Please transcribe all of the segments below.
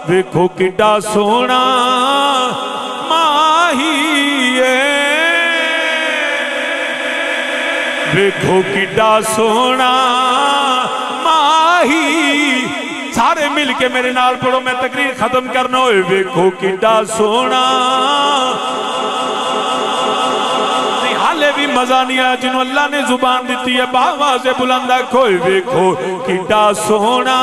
ویکھو کڈا سونا ماہی ہے ویکھو کڈا سونا ماہی سارے مل کے میرے نال پڑھو میں تقریر ختم کرنا ہوئے ویکھو کڈا سونا حالے بھی مزہ نہیں آیا جنہوں اللہ نے زبان دیتی ہے باواز بلندہ کھوئے ویکھو کڈا سونا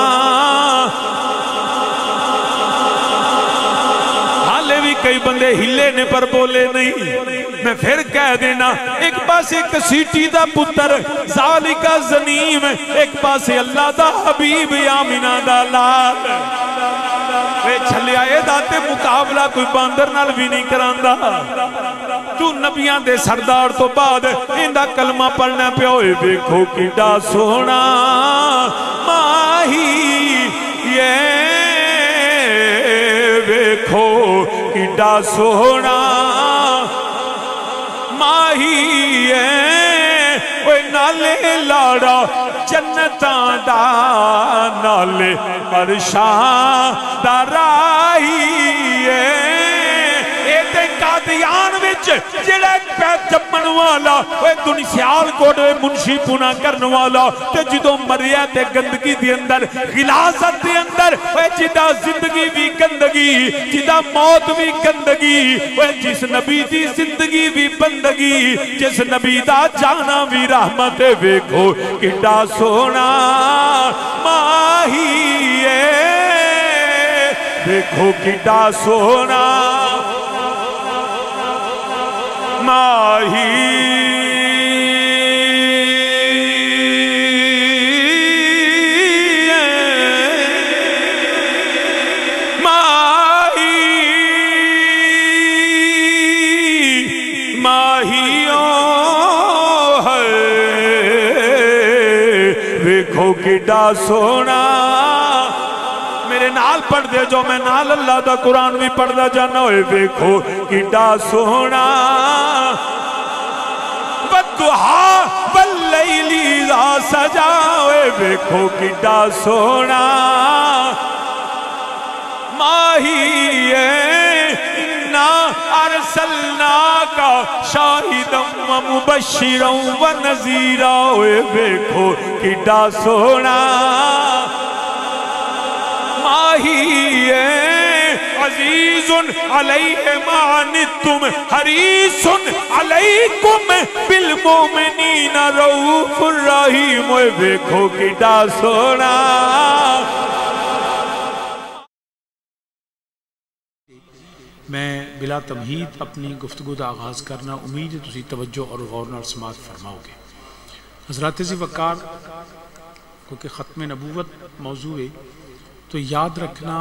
حالے بھی کئی بندے ہلے نے پر بولے نہیں میں پھر کہہ دینا ایک پاس ایک سیٹی دا پتر ذالکہ زنیم ایک پاس اللہ دا حبیب آمینہ دا لال وے چھلے آئے داتے مقابلہ کوئی باندر نال بھی نہیں کراندہ تو نبیاں دے سردار تو بعد اندہ کلمہ پڑھنا پہ ہوئے ویکھو کڈا سونا ماہی یہ ویکھو کڈا سونا ماہی ہے اوہ نالے لاڑا جنتاں دا نالے عرشاں دا راہی ہے ایتے قادیان وچ جڑے پید جمن والا اوہ دنی سیال کوڑے منشی پونا کرن والا تے جدو مریا تے گندگی دی اندر غلاظت دی اندر اوہ جدا زندگی بھی گندگی جدا موت بھی گندگی اوہ جس نبی دی زندگی بھی بندگی جس نبی دا جانا بھی رحمت ویکھو کڈا سونا ماہی ہے ویکھو کڈا سونا ماہی کڈا سونا میرے نال پڑھ دے جو میں نال اللہ دا قرآن بھی پڑھ دا جانا ہوئے ویکھو کڈا سونا والضحا واللیل اذا سجا ہوئے ویکھو کڈا سونا ماہی ارسلناکا شاہدم و مبشرم و نذیرہ ہوئے ویکھو کڈا سونا ماہی عزیز علیہ معنتم حریص علیکم بالمومنین رؤوف الرحیم ہوئے ویکھو کڈا سونا میں بلا تمہید اپنی گفتگو دا آغاز کرنا امید ہے تسی توجہ اور غور نال سماعت فرماؤ گے حضرات ذی وقار کیونکہ ختم نبوت موضوع ہے تو یاد رکھنا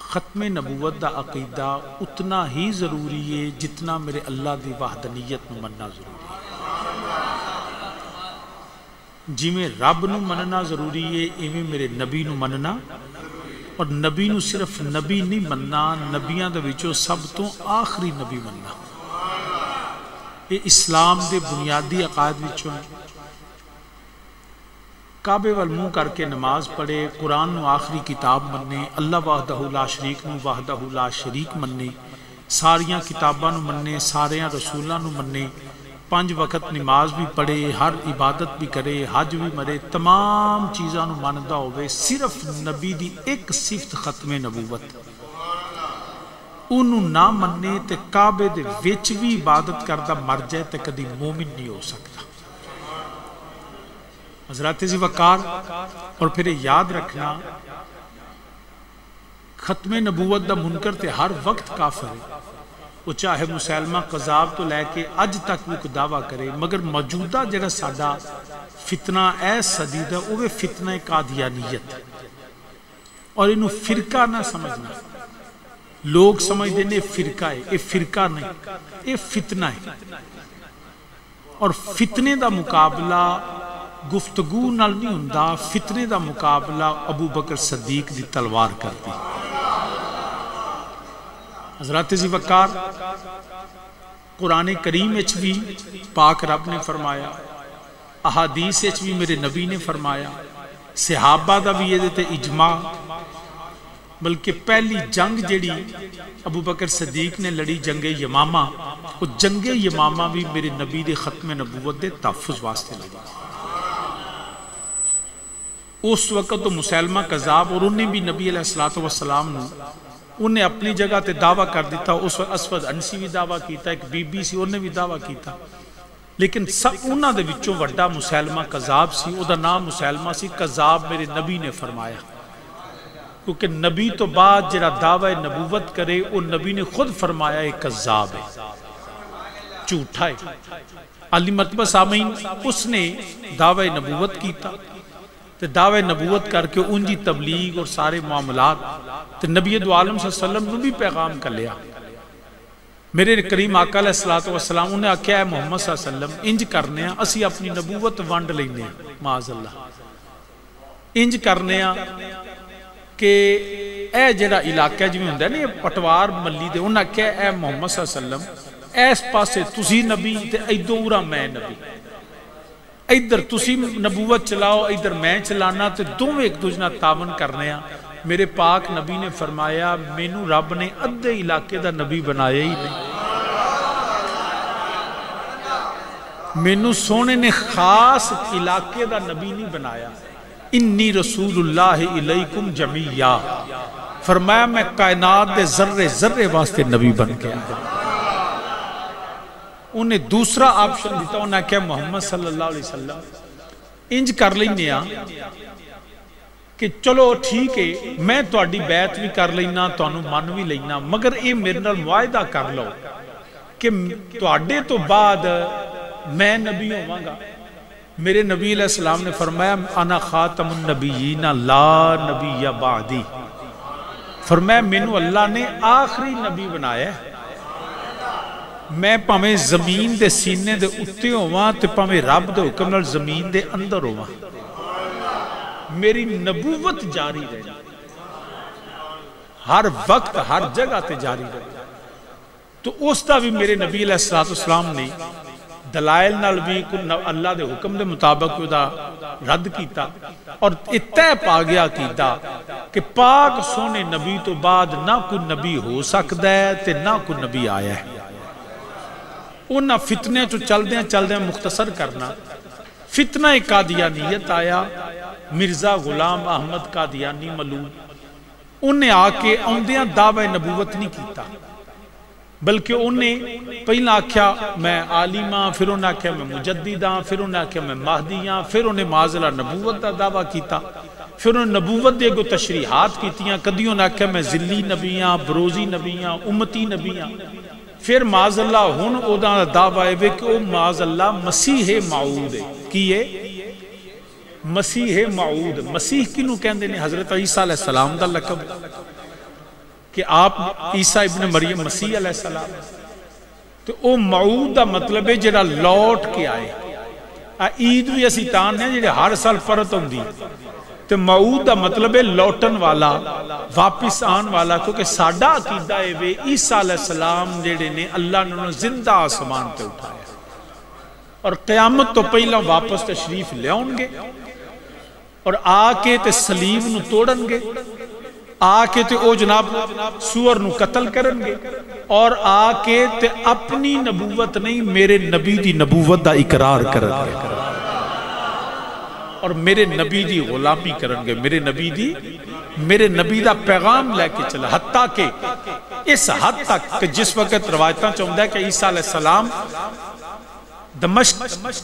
ختم نبوت دا عقیدہ اتنا ہی ضروری ہے جتنا میرے اللہ دی وحدانیت نو مننا ضروری ہے جی میں رب نو مننا ضروری ہے ایویں میرے نبی نو مننا اور نبی نو صرف نبی نہیں مننا نبیاں دے وچوں سب تو آخری نبی مننا یہ اسلام دے بنیادی عقائد وچوں کعبے والموں کر کے نماز پڑھے قرآن نو آخری کتاب مننے اللہ وحدہ لا شریک نو وحدہ لا شریک مننے ساریاں کتاباں نو مننے ساریاں رسولاں نو مننے 5 وقت نماز بھی پڑھے ہر عبادت بھی کرے حج بھی مرے تمام چیزاں نو ماندا ہوئے صرف نبی دی ایک صفت ختم نبوت انہوں نہ مننے تے کعبے دے وچ بھی عبادت کردہ مر جائے تے کدی مومن نہیں ہو سکتا حضرات ذی وقار اور پھر یاد رکھنا ختم نبوت دا منکر تے ہر وقت کافر ہے وہ چاہے مسلمہ قذاب تو لے کے اج تک وہ دعویٰ کرے مگر موجودہ جڑا ساڈا فتنہ ایس صدید ہے وہ فتنہ قادیانیت اور انہوں فرقہ نہ سمجھنا لوگ سمجھ دینے فرقہ ہے یہ فرقہ نہیں یہ فتنہ ہے اور فتنے دا مقابلہ گفتگو نال نہیں ہوندا فتنے دا مقابلہ ابو بکر صدیق دی تلوار کرتی حضرات ذی وقار قرآن کریم اچ بھی پاک رب نے فرمایا احادیث اچ بھی میرے نبی نے فرمایا صحابہ دا بھی یہ دیتے اجماع بلکہ پہلی جنگ جڑی ابو بکر صدیق نے لڑی جنگ یمامہ، وہ جنگ یمامہ بھی میرے نبی دے ختم نبوت دے تحفظ واسطے لڑی۔ اس وقت تو مسیلمہ کذاب، اور انہیں بھی نبی علیہ السلام نے انہیں اپنی جگہ تے دعویٰ کر دیتا، اس وقت اسود انسی بھی دعویٰ کیتا، ایک بی بی سی انہیں بھی دعویٰ کیتا، لیکن انہاں دے وچوں وڈا مسیلمہ کذاب سی، او دا نام مسیلمہ سی کذاب، میرے نبی نے فرمایا، کیونکہ نبی تو بعد جڑا دعوی نبوت کرے وہ نبی نے خود فرمایا ہے کذاب ہے، جھوٹا ہے۔ علی مرتبہ سامعین، اس نے دعوی نبوت کیتا تے دعوی نبوت کر کے ان کی تبلیغ اور سارے معاملات تے نبی دو عالم صلی اللہ علیہ وسلم نے بھی پیغام کر لیا۔ میرے کریم آقا علیہ السلام انہیں آکھیا ہے محمد صلی اللہ علیہ وسلم انج کرنے ہیں، اسی اپنی نبوت ونڈ لینے ہیں، معاذ اللہ انج کرنے ہیں کہ اے جڑا علاقہ جو ہوندہ ہے نا، یہ پٹوار ملی دے، انہاں کہا اے محمد صلی اللہ علیہ وسلم ایس پاسے تسی نبی تے ایدورا میں نبی، ادھر تسی نبوت چلاؤ ادھر میں چلانا، تے دونوں ایک دوجنا تعاون کرنے ہیں۔ میرے پاک نبی نے فرمایا مینوں رب نے ادھے علاقے دا نبی بنایا ہی نہیں، مینوں سونے نے خاص علاقے دا نبی نہیں بنایا، انی رسول اللہ علیکم جمیعا، فرمایا میں کائنات دے ذرے ذرے واسطے نبی بن کے آیا۔ انہیں دوسرا آپشن دیتا، انہیں کہا محمد صلی اللہ علیہ وسلم انج کر لینے کہ چلو ٹھیک ہے میں تہاڈی بیعت بھی کر لینا، تانوں من بھی لینا، مگر اے میرے نال معاہدہ کر لو کہ تہاڈے تو بعد میں نبی ہوں گا۔ میرے نبی علیہ السلام نے فرمایا انا خاتم النبیین لا نبی بعدی، فرمایا مینوں اللہ نے آخری نبی بنایا ہے، میں پاویں زمین دے سینے دے اتے ہواں تے پاویں رب دے حکم نال زمین دے اندر ہواں، میری نبوت جاری رہے، ہر وقت ہر جگہ تے جاری رہے۔ تو اس دا بھی میرے نبی علیہ السلام نے دلائل نال بھی اللہ دے حکم دے مطابق دا رد کیتا، اور اتہ پا گیا کیتا کہ پاک سونے نبی تو بعد نہ کوئی نبی ہو سکتا ہے تے نہ کوئی نبی آیا ہے۔ انہاں فتنے چو چل دیں مختصر کرنا، فتنہ قادیانیت آیا، مرزا غلام احمد قادیانی ملعون، انہیں آکے اوندیاں دعوی نبوت نہیں کیتا، بلکہ انہیں پہلا آکھیا میں عالماں، پھر انہیں آکھیا میں مجدداں، پھر انہیں آکھیا میں مہدیاں، پھر انہیں معاذلہ نبوت دا دعویٰ کیتا، پھر انہیں نبوت دے گو تشریحات کیتیاں، کدیوں انہیں آکھیا میں ذلی نبیاں، بروزی نبیاں، امتی نبیاں، پھر معاذ اللہ ہن او دا دعویٰ ہے کہ او معاذ اللہ مسیح موعود ہے، کیے مسیح موعود، مسیح کنوں کہندے نے؟ حضرت عیسیٰ علیہ السلام دا لقب کہ آپ عیسیٰ ابن مریم مسیح علیہ السلام، تو او موعود دا مطلب ہے جڑا لوٹ کے آئے۔ عید بھی اسی تان ہیں جڑے ہر سال پرت ہوندی، تو موعود دا مطلب ہے لوٹن والا، واپس آن والا، کیونکہ ساڈا عقیدہ ہے وے عیسیٰ علیہ السلام جڑے نے اللہ نے انہوں زندہ آسمان تے اٹھایا اور قیامت تو پہلا واپس تشریف لے آؤں گے، اور آکے تے سلیب نو توڑن گے، آکے تے او جناب سور نو قتل کرن گے، اور آکے تے اپنی نبوت نہیں میرے نبی دی نبوت دا اقرار کرن گے، اور میرے نبی دی غلامی کرن گے، میرے نبی دا پیغام لے کے چلا، حتیٰ کہ اس حد تک کہ جس وقت روایتاں چاہتا ہے کہ عیسیٰ علیہ السلام دمشق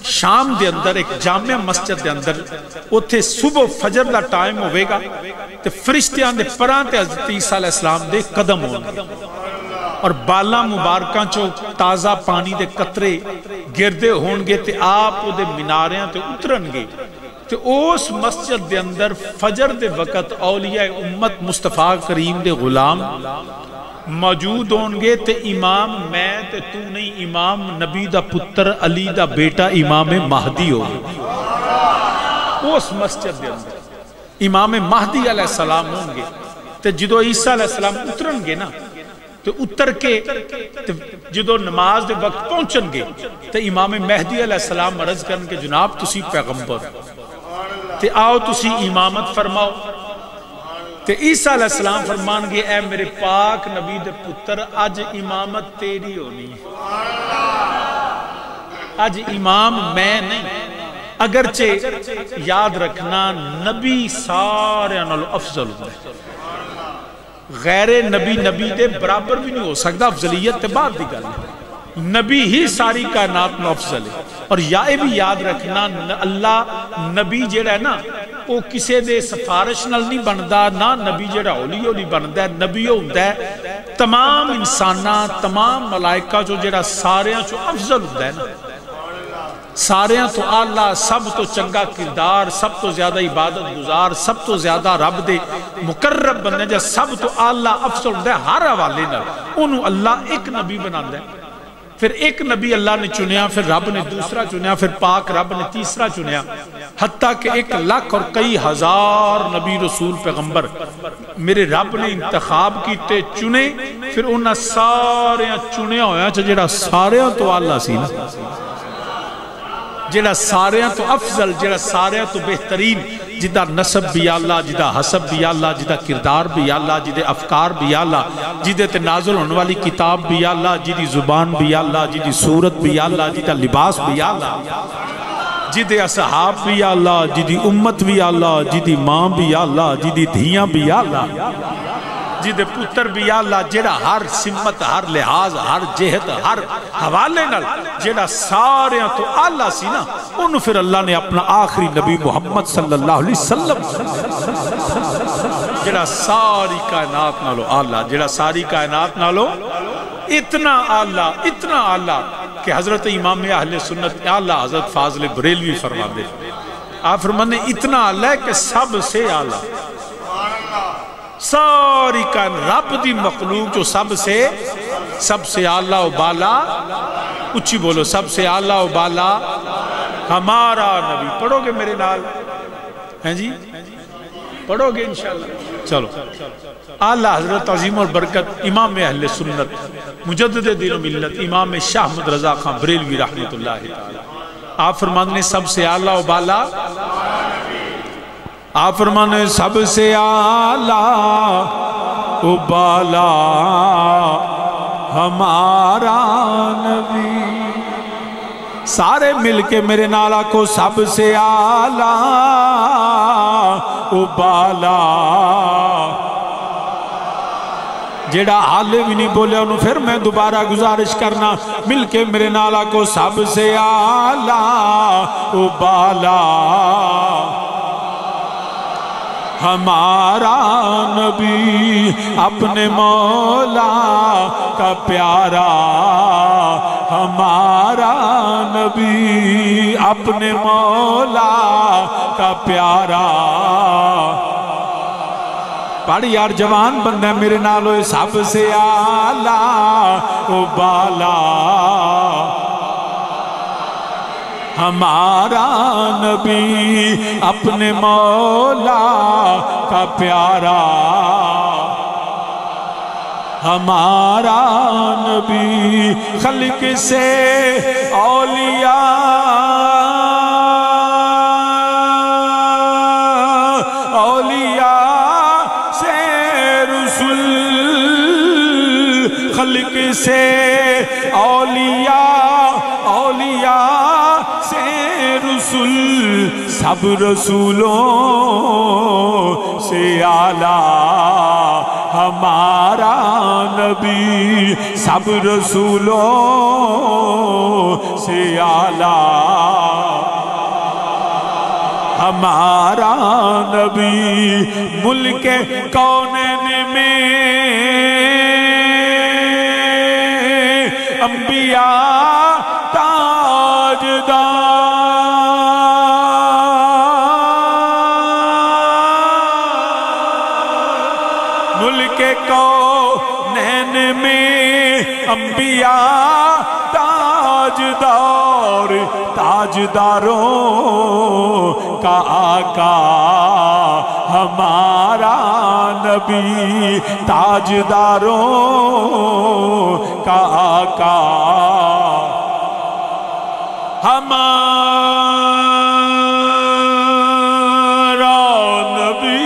شام دے اندر ایک جامع مسجد دے اندر اتھے صبح فجر دا ٹائم ہوئے گا تے فرشتیاں دے پران تے حضرت عیسیٰ علیہ السلام دے قدم ہوں، اور بالا مبارکاں چو تازہ پانی دے قطرے گردے ہونگے تے آپ دے مناریاں تے اترنگے، تے اس مسجد دے اندر فجر دے وقت اولیاء امت مصطفیٰ کریم دے غلام موجود ہونگے، تے امام میں تے تو نہیں، امام نبی دا پتر علی دا بیٹا امام مہدی ہوگا، اس مسجد دے اندر امام مہدی علیہ السلام ہونگے، تے جدو عیسیٰ علیہ السلام اترنگے نا، تو اتر کے جدو نماز دے وقت پہنچنگے، تے امام مہدی علیہ السلام عرض کرن کے جناب تسی پیغمبر تے آؤ تسی امامت فرماؤ، تے عیسیٰ علیہ السلام فرمان گے اے میرے پاک نبی دے پتر اج امامت تیری ہونی ہے، اج امام میں نہیں۔ اگرچہ یاد رکھنا نبی سارے نالوں افضل ہوتا ہے، غیر نبی نبی دے برابر بھی نہیں ہو سکتا، افضلیت تے بعد دی گل ہے، نبی ہی ساری کائنات میں افضل ہے۔ اور یہ بھی یاد رکھنا اللہ نبی جڑا ہے نا وہ کسے دے سفارش نال نہیں بندا، نہ نبی جڑا ہولی ہولی بندا ہے، نبی ہوتا ہے تمام انسانہ تمام ملائکہ جو جڑا سارے چو افضل ہوتا ہے نا، سارے تو آلہ، سب تو چنگا کردار، سب تو زیادہ عبادت گزار، سب تو زیادہ رب دے مقرب بننے جا، سب تو آلہ افضل ہوتا ہے ہر حوالے نال، انہوں اللہ ایک نبی بناتا ہے۔ پھر ایک نبی اللہ نے چنیا، پھر رب نے دوسرا چنیا، پھر پاک رب نے تیسرا چنیا، حتیٰ کہ 1 لاکھ اور کئی ہزار نبی رسول پیغمبر میرے رب نے انتخاب کیتے چنے، پھر انہاں سارے چنیا ہویا جڑا سارے تو اللہ سی نا، جڑا سارے تو افضل، جڑا سارے تو بہترین، جدہ نسب بھی اللہ، جدہ حسب بھی اللہ، جدہ کردار بھی اللہ، جدہ افکار بھی اللہ، جدہ تے نازل ہونے والی کتاب بھی اللہ، جدی زبان بھی اللہ، جدی صورت بھی اللہ، جدہ لباس بھی اللہ، جدہ اصحاب بھی اللہ، جدی امت بھی اللہ، جدی ماں بھی اللہ، جدی دھیاں بھی اللہ، جدے پتر بھی اللہ، جڑا ہر سمت، ہر لحاظ، ہر جہت، ہر حوالے نال جڑا سارے تو اللہ سی نا، انہوں پھر اللہ نے اپنا آخری نبی محمد صلی اللہ علیہ وسلم جڑا ساری کائنات نالو اللہ، جڑا ساری کائنات نالو اتنا اللہ کہ حضرت امام اہل سنت اعلیٰ حضرت فاضل بریلوی فرماتے ہیں، آپ فرمانے اتنا اللہ ہے کہ سب سے اعلیٰ، ساری کائن رب دی مخلوق جو سب سے اعلیٰ و بالا، اچھی بولو، سب سے اعلیٰ و بالا ہمارا نبی۔ پڑھو گے میرے نال؟ ہیں جی پڑھو گے انشاءاللہ؟ چلو، اعلیٰ حضرت عظیم اور برکت امام اہل سنت مجدد دین و ملت امام شاہ احمد رضا خان بریلوی رحمت اللہ تعالی، آپ فرمانے سب سے اعلیٰ و بالا، آپ فرمانے سب سے اعلیٰ و بالا ہمارا نبی، سارے مل کے میرے نالا کو سب سے اعلیٰ و بالا، جیڑا حالے بھی نہیں بولے انہوں پھر میں دوبارہ گزارش کرنا، مل کے میرے نالا کو سب سے اعلیٰ و بالا ہمارا نبی، اپنے مولا کا پیارا ہمارا نبی، اپنے مولا کا پیارا۔ پڑھ یار جوان بندہ میرے نالو سب سے اعلیٰ و بالا ہمارا نبی، اپنے مولا کا پیارا ہمارا نبی، خلق سے اولیاء سے رسول، خلق سے اولیاء سے رسول، سب رسولوں سے اعلیٰ ہمارا نبی، سب رسولوں سے اعلیٰ ہمارا نبی، ملک کونین میں انبیاء تاجدار، ملک کونین میں انبیاء تاجدار، تاجداروں کا آقا ہمارا نبی، تاجداروں کا آقا ہمارا نبی،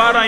12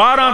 12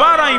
12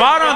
12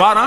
12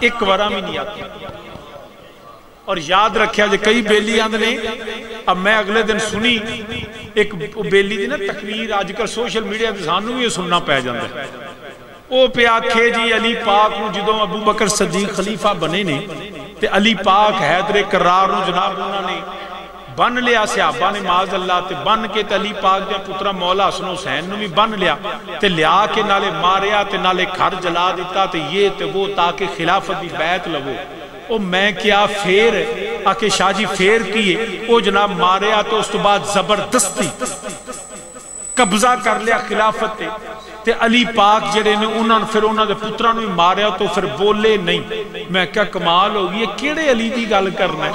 ایک وارا بھی نہیں آتی. اور یاد رکھیا جے کئی بیلی آندھ نے. اب میں اگلے دن سنی ایک بیلی دی نا تقریر آج کل سوشل میڈیا پہ سانوں بھی یہ سننا پہ جاندہ ہے. او پہ آکھے جی علی پاک نو جدوں ابو بکر صدیق خلیفہ بنے نے تے علی پاک حیدر کرار نو جناب انہوں نے بن لیا صحابہ نے معاذ اللہ تے بن کے تے علی پاک دیا پترہ مولا حسن حسین نو بھی بن لیا تے لیا کے نالے ماریا تے نالے گھر جلا دیتا تے یہ تے وہ تاکہ خلافت دی بیعت لگو. او میں کیا پھر آکے شاہ جی پھر کیے او جناب ماریا تو اس تو بعد زبردستی قبضہ کر لیا خلافت تے علی پاک جڑے نے انہوں پھر انہوں نے پترہ نے ماریا تو پھر بولے نہیں. میں کیا کمال ہوگی یہ کیڑے علی دی گل کرنا ہے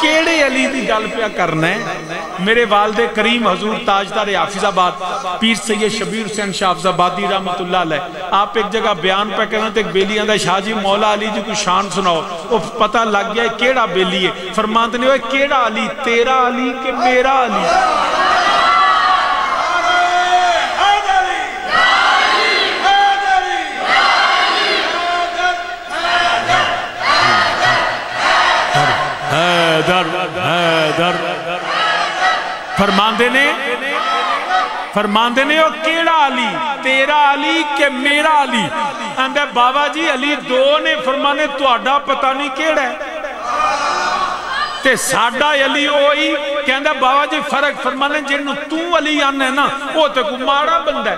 کیڑے علی دی گل پہ کرنا ہے. میرے والد کریم حضور تاجدار حافظ آباد پیر سید شبیر حسین شاہ حافظ آبادی رحمت اللہ علیہ آپ ایک جگہ بیان پہ کرنا تھے ایک بیلی آندہ شاہ جی مولا علی جی کو شان سناؤ. وہ پتہ لگ گیا ہے کیڑا بیلی ہے. فرمانتے نہیں ہوئے کیڑا علی تیرا علی کہ میرا علی. فرماندے نے وہ کیڑا علی تیرا علی کہ میرا علی. اندھے بابا جی علی دو نے فرمانے تو آڈا پتہ نہیں کیڑا ہے تے ساڑھا علی ہوئی کہندہ بابا جی فرق فرمانے جنہوں تو علی آنے نا وہ تے کو مارا بندہ ہے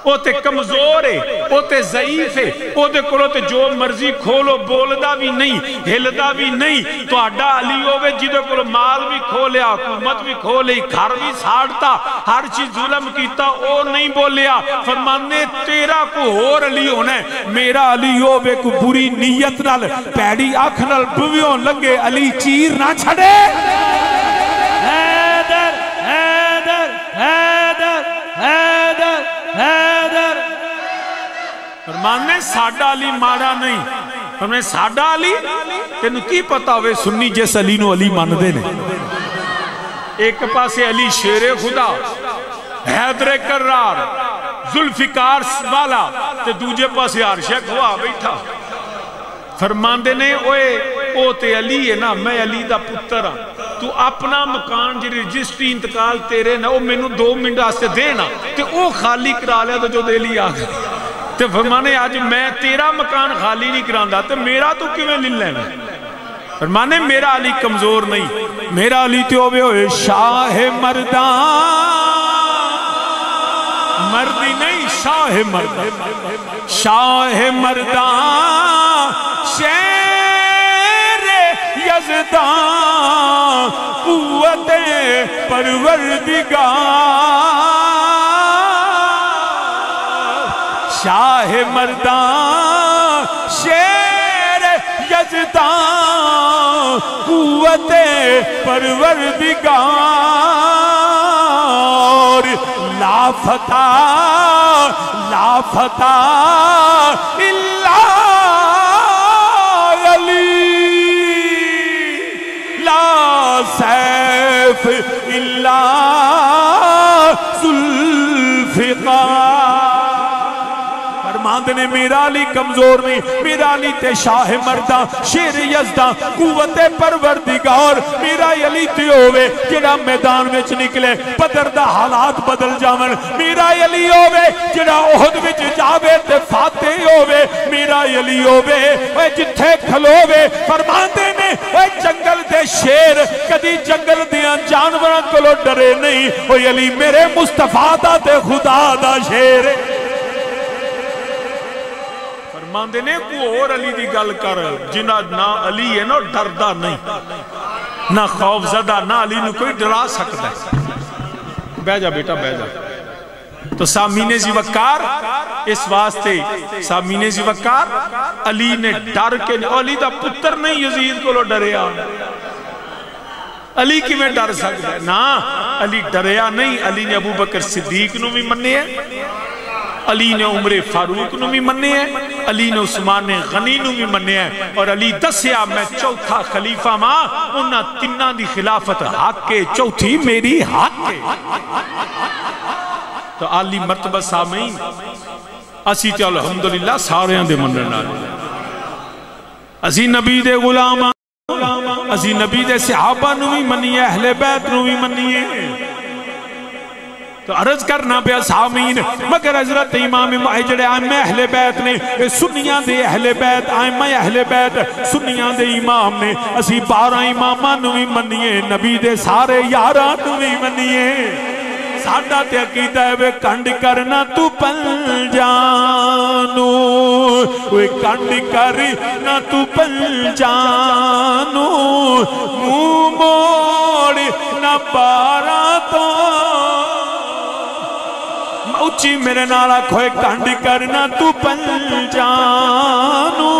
وہ تے کمزور ہے وہ تے ضعیف ہے وہ تے کلو تے جو مرضی کھولو بولدہ بھی نہیں ہلدہ بھی نہیں. تو آڈا علی ہوئے جدو کلو مال بھی کھولیا حکومت بھی کھولے گھر بھی ساڑتا ہر چیز ظلم کیتا او نہیں بولیا. فرمانے تیرا کو اور علی ہونا ہے میرا علی ہوئے کو بری نیت نال پیڑی آنکھ نال بویوں لگے علی چیر نہ چھڑے. حیدر حیدر حیدر حیدر حیدر. فرمانے ساڑھا علی مارا نہیں. فرمانے ساڑھا علی تینو کی پتا ہوئے سنی جیس علی نو علی ماندے نے. ایک پاسے علی شیر خدا حیدر کرار ذوالفقار والا تے دوجے پاسے عرشق ہوا بیٹھا. فرماندے نے او تے علی ہے نا میں علی دا پتر ہاں تو اپنا مکان جی رجسٹری انتقال تیرے نا او میں نو 2 منٹ آستے دینا تے او خالی کرا لیا تو جو دے لی آگا تے فرمانے آج میں تیرا مکان خالی نہیں کراندہ تے میرا تو کیویں لن لینا. فرمانے میرا علی کمزور نہیں میرا علی تے ہوئے شاہ مردان مردی نہیں شاہ مردان شاہ مردان شیر یزدان قوت پروردگار شاہ مردان شیر یزدان قوت پروردگار لا فتح الا علی لا سیف الا ذوالفقار. فرماندے نے میرا علی کمزور نہیں میرا علی تے شاہ مردہ شیر یزدہ قوت پروردگار. میرا علی تے ہوئے جڑا میدان وچ نکلے بدر دا حالات بدل جاون. میرا علی ہوئے جڑا احد وچ جاوے تے فاتح ہوئے. میرا علی ہوئے اے جتھے کھلوے. فرماندے نے اے جنگل دے شیر کدی جنگل دیاں جانوراں کولو ڈرے نہیں. او علی میرے مصطفیٰ دا تے خدا دا شیر. فرماندے نے کو اور علی دی گل کر جنہ نہ علی ہے نا ڈردہ نہیں نہ خوف زدہ نہ علی نے کوئی ڈرا سکتا ہے. بہ جا بیٹا بہ جا. تو سامین زیوکار اس واسطے سامین زیوکار علی نے ڈر کے علی دا پتر نہیں یزید کو لو ڈریا. علی کی میں ڈر سکتا ہے نا علی ڈریا نہیں. علی نے ابو بکر صدیق نو بھی مننے ہیں علی نے عمر فاروق نو بھی مننے ہیں علی نے عثمان غنی نو بھی مننے ہیں. اور علی دسیا میں چوتھا خلیفہ ماں انہاں تنہ دی خلافت حق کے چوتھی میری حق کے. تو عالی مرتبہ سامین اسی تے الحمدللہ سارے دے منن والے اسی نبی دے غلام اسی نبی دے صحابہ نو بھی منیے اہل بیت نو بھی منیے تو عرض کرنا پہ سامین مگر حضرت امام جڑے آئمہ اہل بیت نے سنیاں دے اہل بیت آئمہ اہل بیت سنیاں دے امام نے اسی 12 امامہ نو بھی منیے نبی دے سارے یاران نو بھی منیے ساڑھا تے عقیدہ ہے وہ کنڈ کرنا تو پل جانو وہ کنڈ کرنا تو پل جانو منہ موڑ نہ پارا تو اچھی میرے نالا کھوئے کنڈ کرنا تو پل جانو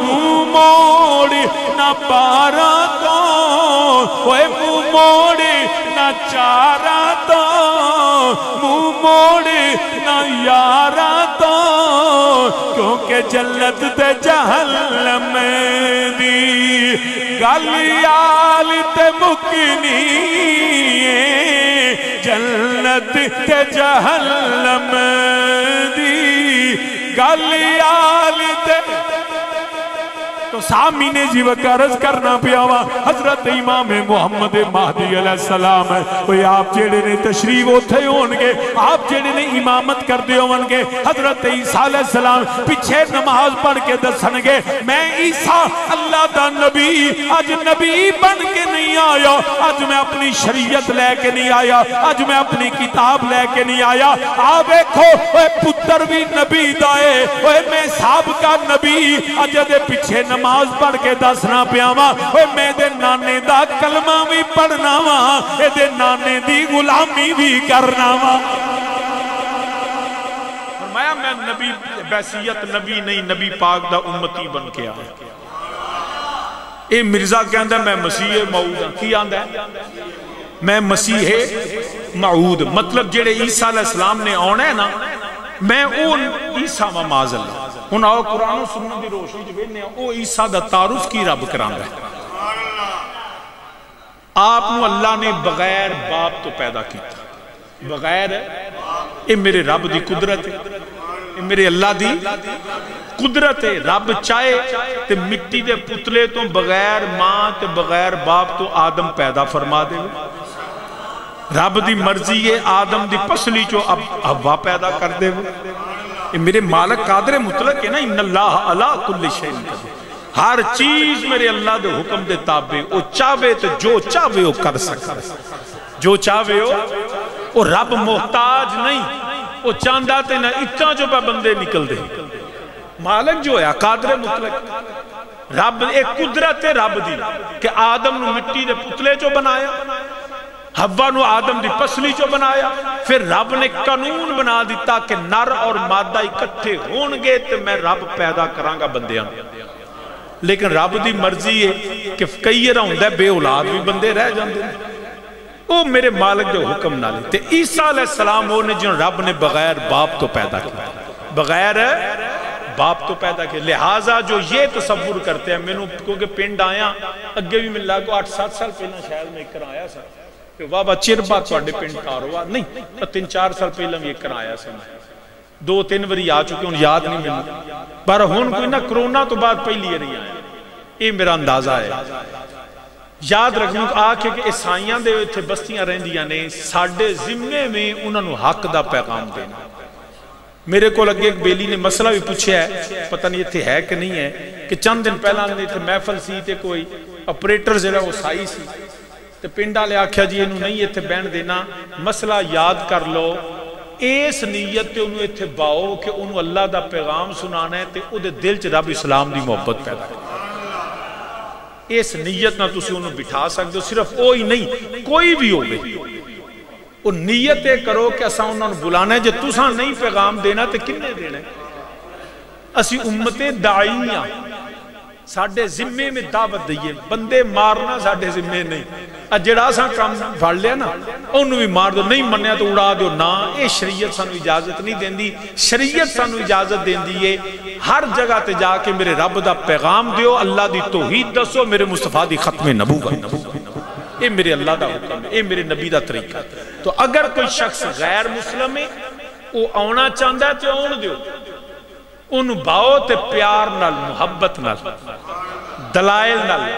منہ موڑ نہ پارا تو وہ منہ موڑ نہ چارا تو منہ موڑ نہ یارا تو کیونکہ جنت تے جہنم دی گلیال تے مکنی جنت تے جہنم دی گلیال تے تو سامین جی وقارض کرنا پیاوا حضرت امام محمد مہدی علیہ السلام وہ آپ جیڑے نے تشریف ہوتے ہونگے آپ جیڑے نے امامت کر دے ہونگے حضرت عیسیٰ علیہ السلام پیچھے نماز پڑھ کے دسنگے میں عیسیٰ اللہ دا نبی آج نبی بن کے نہیں آیا آج میں اپنی شریعت لے کے نہیں آیا آج میں اپنی کتاب لے کے نہیں آیا آپ دیکھو وہ پتر بھی نبی دائے وہ میں سابقہ نبی آج دے پیچھے نماز پڑھ کے دسنا پیاوا میں دے نانے دا کلمہ بھی پڑھنا وا اے دے نانے دی غلامی بھی کرنا وا فرمایا میں نبی بیسیت نبی نہیں نبی پاک دا امتی بن کے آیا اے مرزا کہندہ میں مسیح موعود ہوں کی آندہ ہے میں مسیح موعود مطلب جڑے عیسیٰ علیہ السلام نے آنا ہے نا میں اون عیسیٰ و معاذ اللہ ہن آؤ قرآن و سنت دی روشنی جو بینے او عیسیٰ دا تعارف کی رب کران رہا آپ نو اللہ نے بغیر باپ تو پیدا کیتا بغیر اے میرے رب دی قدرت ہے اے میرے اللہ دی قدرت ہے رب چاہے تے مٹی دے پتلے تو بغیر ماں تے بغیر باپ تو آدم پیدا فرما دے رب دی مرضی ہے آدم دی پسلی چو اب حوا پیدا کر دے میرے مالک قادر مطلق ہے نا ان اللہ علا کل شیء قدیر ہر چیز میرے اللہ دے حکم دے تابع او چاہوے تو جو چاہوے او کر سکتا جو چاہوے او رب محتاج نہیں او چاندہ تے نہ اتنا جو پہ بندے نکل دے مالک جو ہے قادر مطلق رب ایک قدرت ہے رب دی کہ آدم نو مٹی دے پتلے جو بنایا حوا نو آدم دی پسلی جو بنایا پھر رب نے قانون بنا دیتا کہ نر اور مادہ اکٹھے ہونگے تو میں رب پیدا کرانگا بندیاں لیکن رب دی مرضی ہے کہ کئی رہندہ بے اولاد بھی بندے رہ جاندے او میرے مالک جو حکم نہ لیتے عیسیٰ علیہ السلام وہ نے جن رب نے بغیر باپ تو پیدا کیا بغیر باپ تو پیدا کیا لہٰذا جو یہ تصور کرتے ہیں میں نے کیونکہ پنڈ آیا اگے بھی ملا کو 8-7 سال پہلے شاید میں ایک کر آیا سا کہ بابا چیر بات توڑے پنڈ کاروا نہیں 3-4 سال پہلے میں ایک کر آیا سا 2-3 وری آ چکے ان یاد نہیں ملنا پر ہون کوئی نہ کرونا تو بعد پہلی نہیں آیا یہ میرا اندازہ ہے یاد رکھنوں آکھے کہ عیسائیاں دے تھے بستیاں رہندیاں نے ساڑھے ذمے میں انہوں نے حق دا پیغام دینا میرے کو لگے ایک بیلی نے مسئلہ بھی پوچھے ہے پتہ نہیں تھے ہے کہ نہیں ہے کہ چند دن پہلا نے تھے محفل سی تھے کوئی اپریٹر زیرہ وہ سائی سی تے پنڈا لے آکھیا جی انہوں نہیں یہ تھے بین دینا مسئلہ یاد کر لو اس نیت تے انہوں تھے باؤ کہ انہوں اللہ دا پیغام سنانا ہے تے او دے دل چ رب اسلام دی محبت پیدا کرنا اس نیت نہ تسی انہوں بٹھا سکتے ہو صرف وہی نہیں کوئی بھی ہو گئی وہ نیتیں کرو کہ اساں انہوں نے بلانا ہے جو تساں نہیں پیغام دینا تے کنے دینا ہے اسی امت داعیاں ساڑھے ذمے میں دعوت دئیے بندے مارنا ساڑھے ذمے نہیں جڑا ساں کام بھاڑ لیا نا انہوں بھی مار دو نہیں منیا تو اڑا دو نا اے شریعت سانو اجازت نہیں دین دی شریعت سانو اجازت دین دیئے ہر جگہ تے جا کے میرے رب دا پیغام دیو اللہ دی توحید دسو میرے مصطفیٰ دی ختم نبوت اے میرے اللہ دا حکم ہے اے میرے نبی دا طریقہ تو اگر کوئی شخص غیر مسلم ہے وہ آنا چاندہ ہے تو آن دیو انہوں باؤ تے پیار نال محبت نال دلائل نال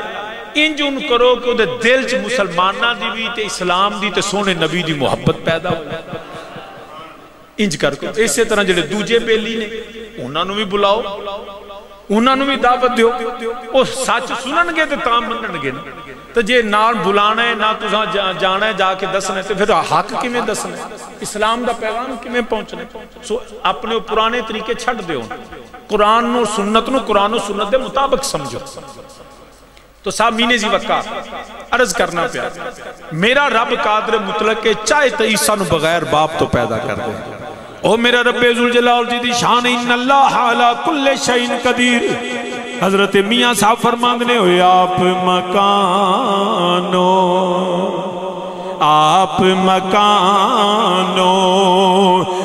انج ان کرو کہ وہ دل چ مسلمانہ دی بھی تے اسلام دی تے سونے نبی دی محبت پیدا ہو انج کر کے اسی طرح جڑے دوجے بیلی نے انہاں نوں بھی بلاؤ انہاں نوں بھی دعوت دیو او سچ سنن گے تے تاں منن گے تو جے نال بلانا ہے نہ تساں جانا ہے جا کے دسنا ہے تو پھر حق کیویں دسنا ہے اسلام دا پیغام کیویں پہنچنا ہے سو اپنے پرانے طریقے چھڈ دیو قرآن نو سنت نو قرآن و سنت دے مطابق سمجھو تو سامعین زی وقار عرض کرنا پیا میرا رب قادر مطلق کے چاہے تو عیسیٰ نو بغیر باپ تو پیدا کر دے او میرا رب ذوالجلال جی دی شان ان اللہ علی کل شیء قدیر حضرت میاں صاحب فرماندنے ہوئے آپ مکانو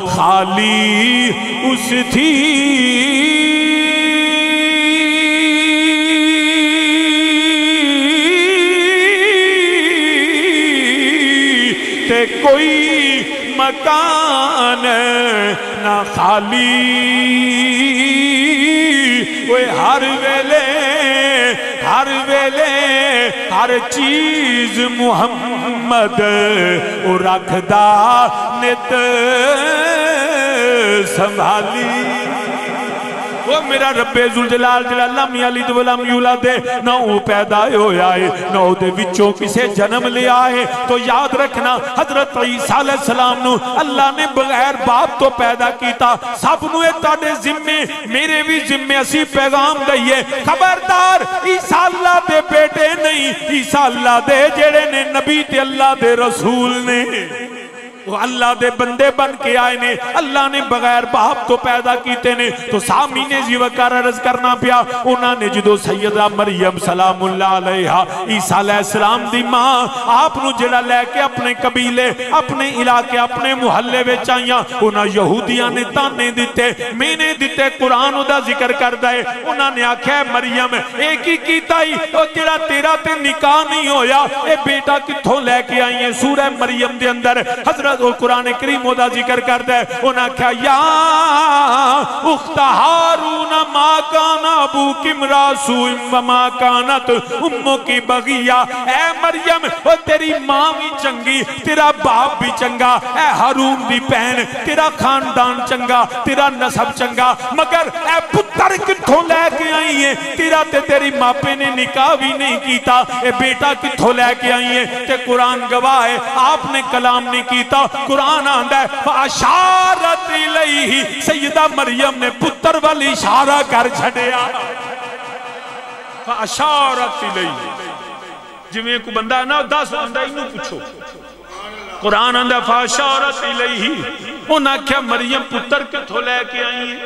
خالی اس تھی تے کوئی مکان نہ خالی وہ ہر ویلے ہر چیز محمد وہ رکھدا نت سنبھالی وہ میرا رب ذوالجلال جلال لم یلد ولم یولد نہ وہ پیدا ہویا ہے نہ وہ دے وچوں کسے جنم لیا ہے تو یاد رکھنا حضرت عیسیٰ علیہ السلام نو اللہ نے بغیر باپ تو پیدا کیتا سب نو تاڑے ذمے میرے بھی ذمے اسی پیغام دئیے خبردار عیسیٰ اللہ دے بیٹے نہیں عیسیٰ اللہ دے جڑے نے نبی تے اللہ دے رسول نے وہ اللہ دے بندے بن کے آئے نے اللہ نے بغیر باپ تو پیدا کیتے نے تو سامعین زی وقار عرض کرنا پیا انہاں نے جدو سیدہ مریم سلام اللہ علیہا عیسیٰ علیہ السلام دی ماں آپ نو جڑا لے کے اپنے قبیلے اپنے علاقے اپنے محلے میں چاہیاں انہاں یہودیاں نے تانے دیتے میں نے دیتے قرآن دا ذکر کر دائے انہاں نے آکھا مریم ایک ہی کیتا ہی اور جڑا تیرا تے نکاح نہیں ہویا اے بیٹا کتھوں لے کے آئی ہیں سورہ مریم دے اندر حضرت وہ قرآن کریم دا ذکر کر دے انہاں کہا یا اخت ہارون ما کان ابوک امرا سوء وما کانت امک بغیہ اے مریم وہ تیری ماں بھی چنگی تیرا باپ بھی چنگا اے ہارون دی بہن تیرا خاندان چنگا تیرا نسب چنگا مگر اے پتر کتھوں لے کے آئی ہیں تیرا تے تیری ماپے نے نکاح بھی نہیں کیتا اے بیٹا کتھوں لے کے آئی ہیں تے قرآن گواہ ہے آپ نے کلام نہیں کیتا قرآن آندہ ہے فَأَشَارَتْ إِلَيْهِ سیدہ مریم نے پتر والی اشارہ کر چھڑیا فَأَشَارَتْ إِلَيْهِ جو میں کو بندہ ہے نا 10 بندہ انہوں پوچھو قرآن آندہ ہے فَأَشَارَتْ إِلَيْهِ انہاں کیا مریم پتر کتھو لے کے آئی ہیں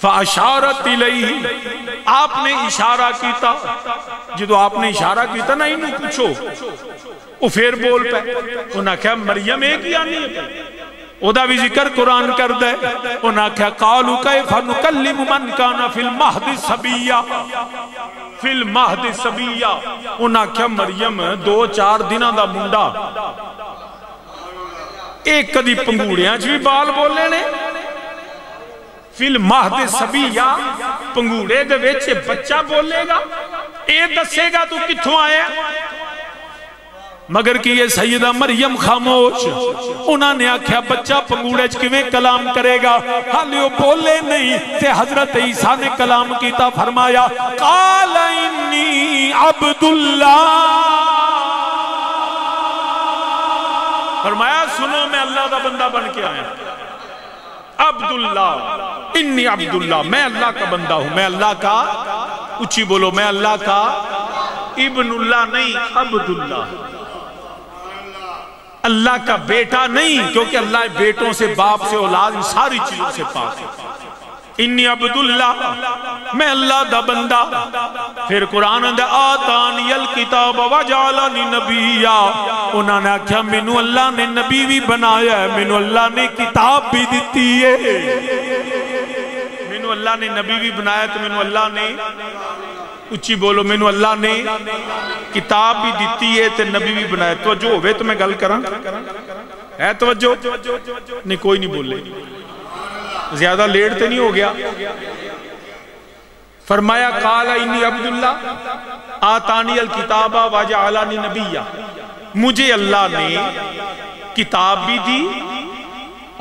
فَأَشَارَتْ إِلَيْهِ آپ نے اشارہ کیتا جدو آپ نے اشارہ کیتا نا انہوں پوچھو وہ پھر بول پہ انہاں کہا مریم ایک ہی آنی ہے او دا بھی ذکر قرآن کر دے انہاں کہا قَالُوا كَيْفَ نُكَلِّمُ مَنْ كَانَ فِي الْمَهْدِ صَبِيًّا فِي الْمَهْدِ صَبِيًّا انہاں کہا مریم 2-4 دنوں دا منڈا ایک کدی پنگوڑیاں بھی بال بولے نے فی الْمَهْدِ صَبِيًّا پنگوڑے دے ویچے بچہ بولے گا اے دسے گا تو کتھوں آئے مگر کہ یہ سیدہ مریم خاموش انہاں نے آکھیا بچہ پنگوڑے چکویں کلام کرے گا حالی وہ بولے نہیں تے حضرت عیسیٰ نے کلام کیتا فرمایا قال انی عبداللہ فرمایا سنو میں اللہ دا بندہ بن کے آیا عبداللہ انی عبداللہ میں اللہ کا بندہ ہوں میں اللہ کا اچھی بولو میں اللہ کا ابن اللہ نہیں عبداللہ اللہ کا بیٹا نہیں کیونکہ اللہ بیٹوں سے باپ سے اولاد ساری چیزوں سے پاک ہے انی عبداللہ میں اللہ دا بندہ پھر قرآن دا آتانی الکتاب وجعلنی نبیہ انہوں نے کہا منو اللہ نے نبی بھی بنایا ہے منو اللہ نے کتاب بھی دیتی ہے منو اللہ نے نبی بھی بنایا تو منو اللہ نے اچھی بولو منو اللہ نے کتاب بھی دیتی ہے تے نبی بھی بنایا توجہ ہوئے تو میں گل کراں ہے توجہ نہیں کوئی نہیں بولے زیادہ لیٹ تو نہیں ہو گیا؟ فرمایا قال انی عبداللہ آتانی الکتابہ وجعلنی نبیہ، مجھے اللہ نے کتاب بھی دی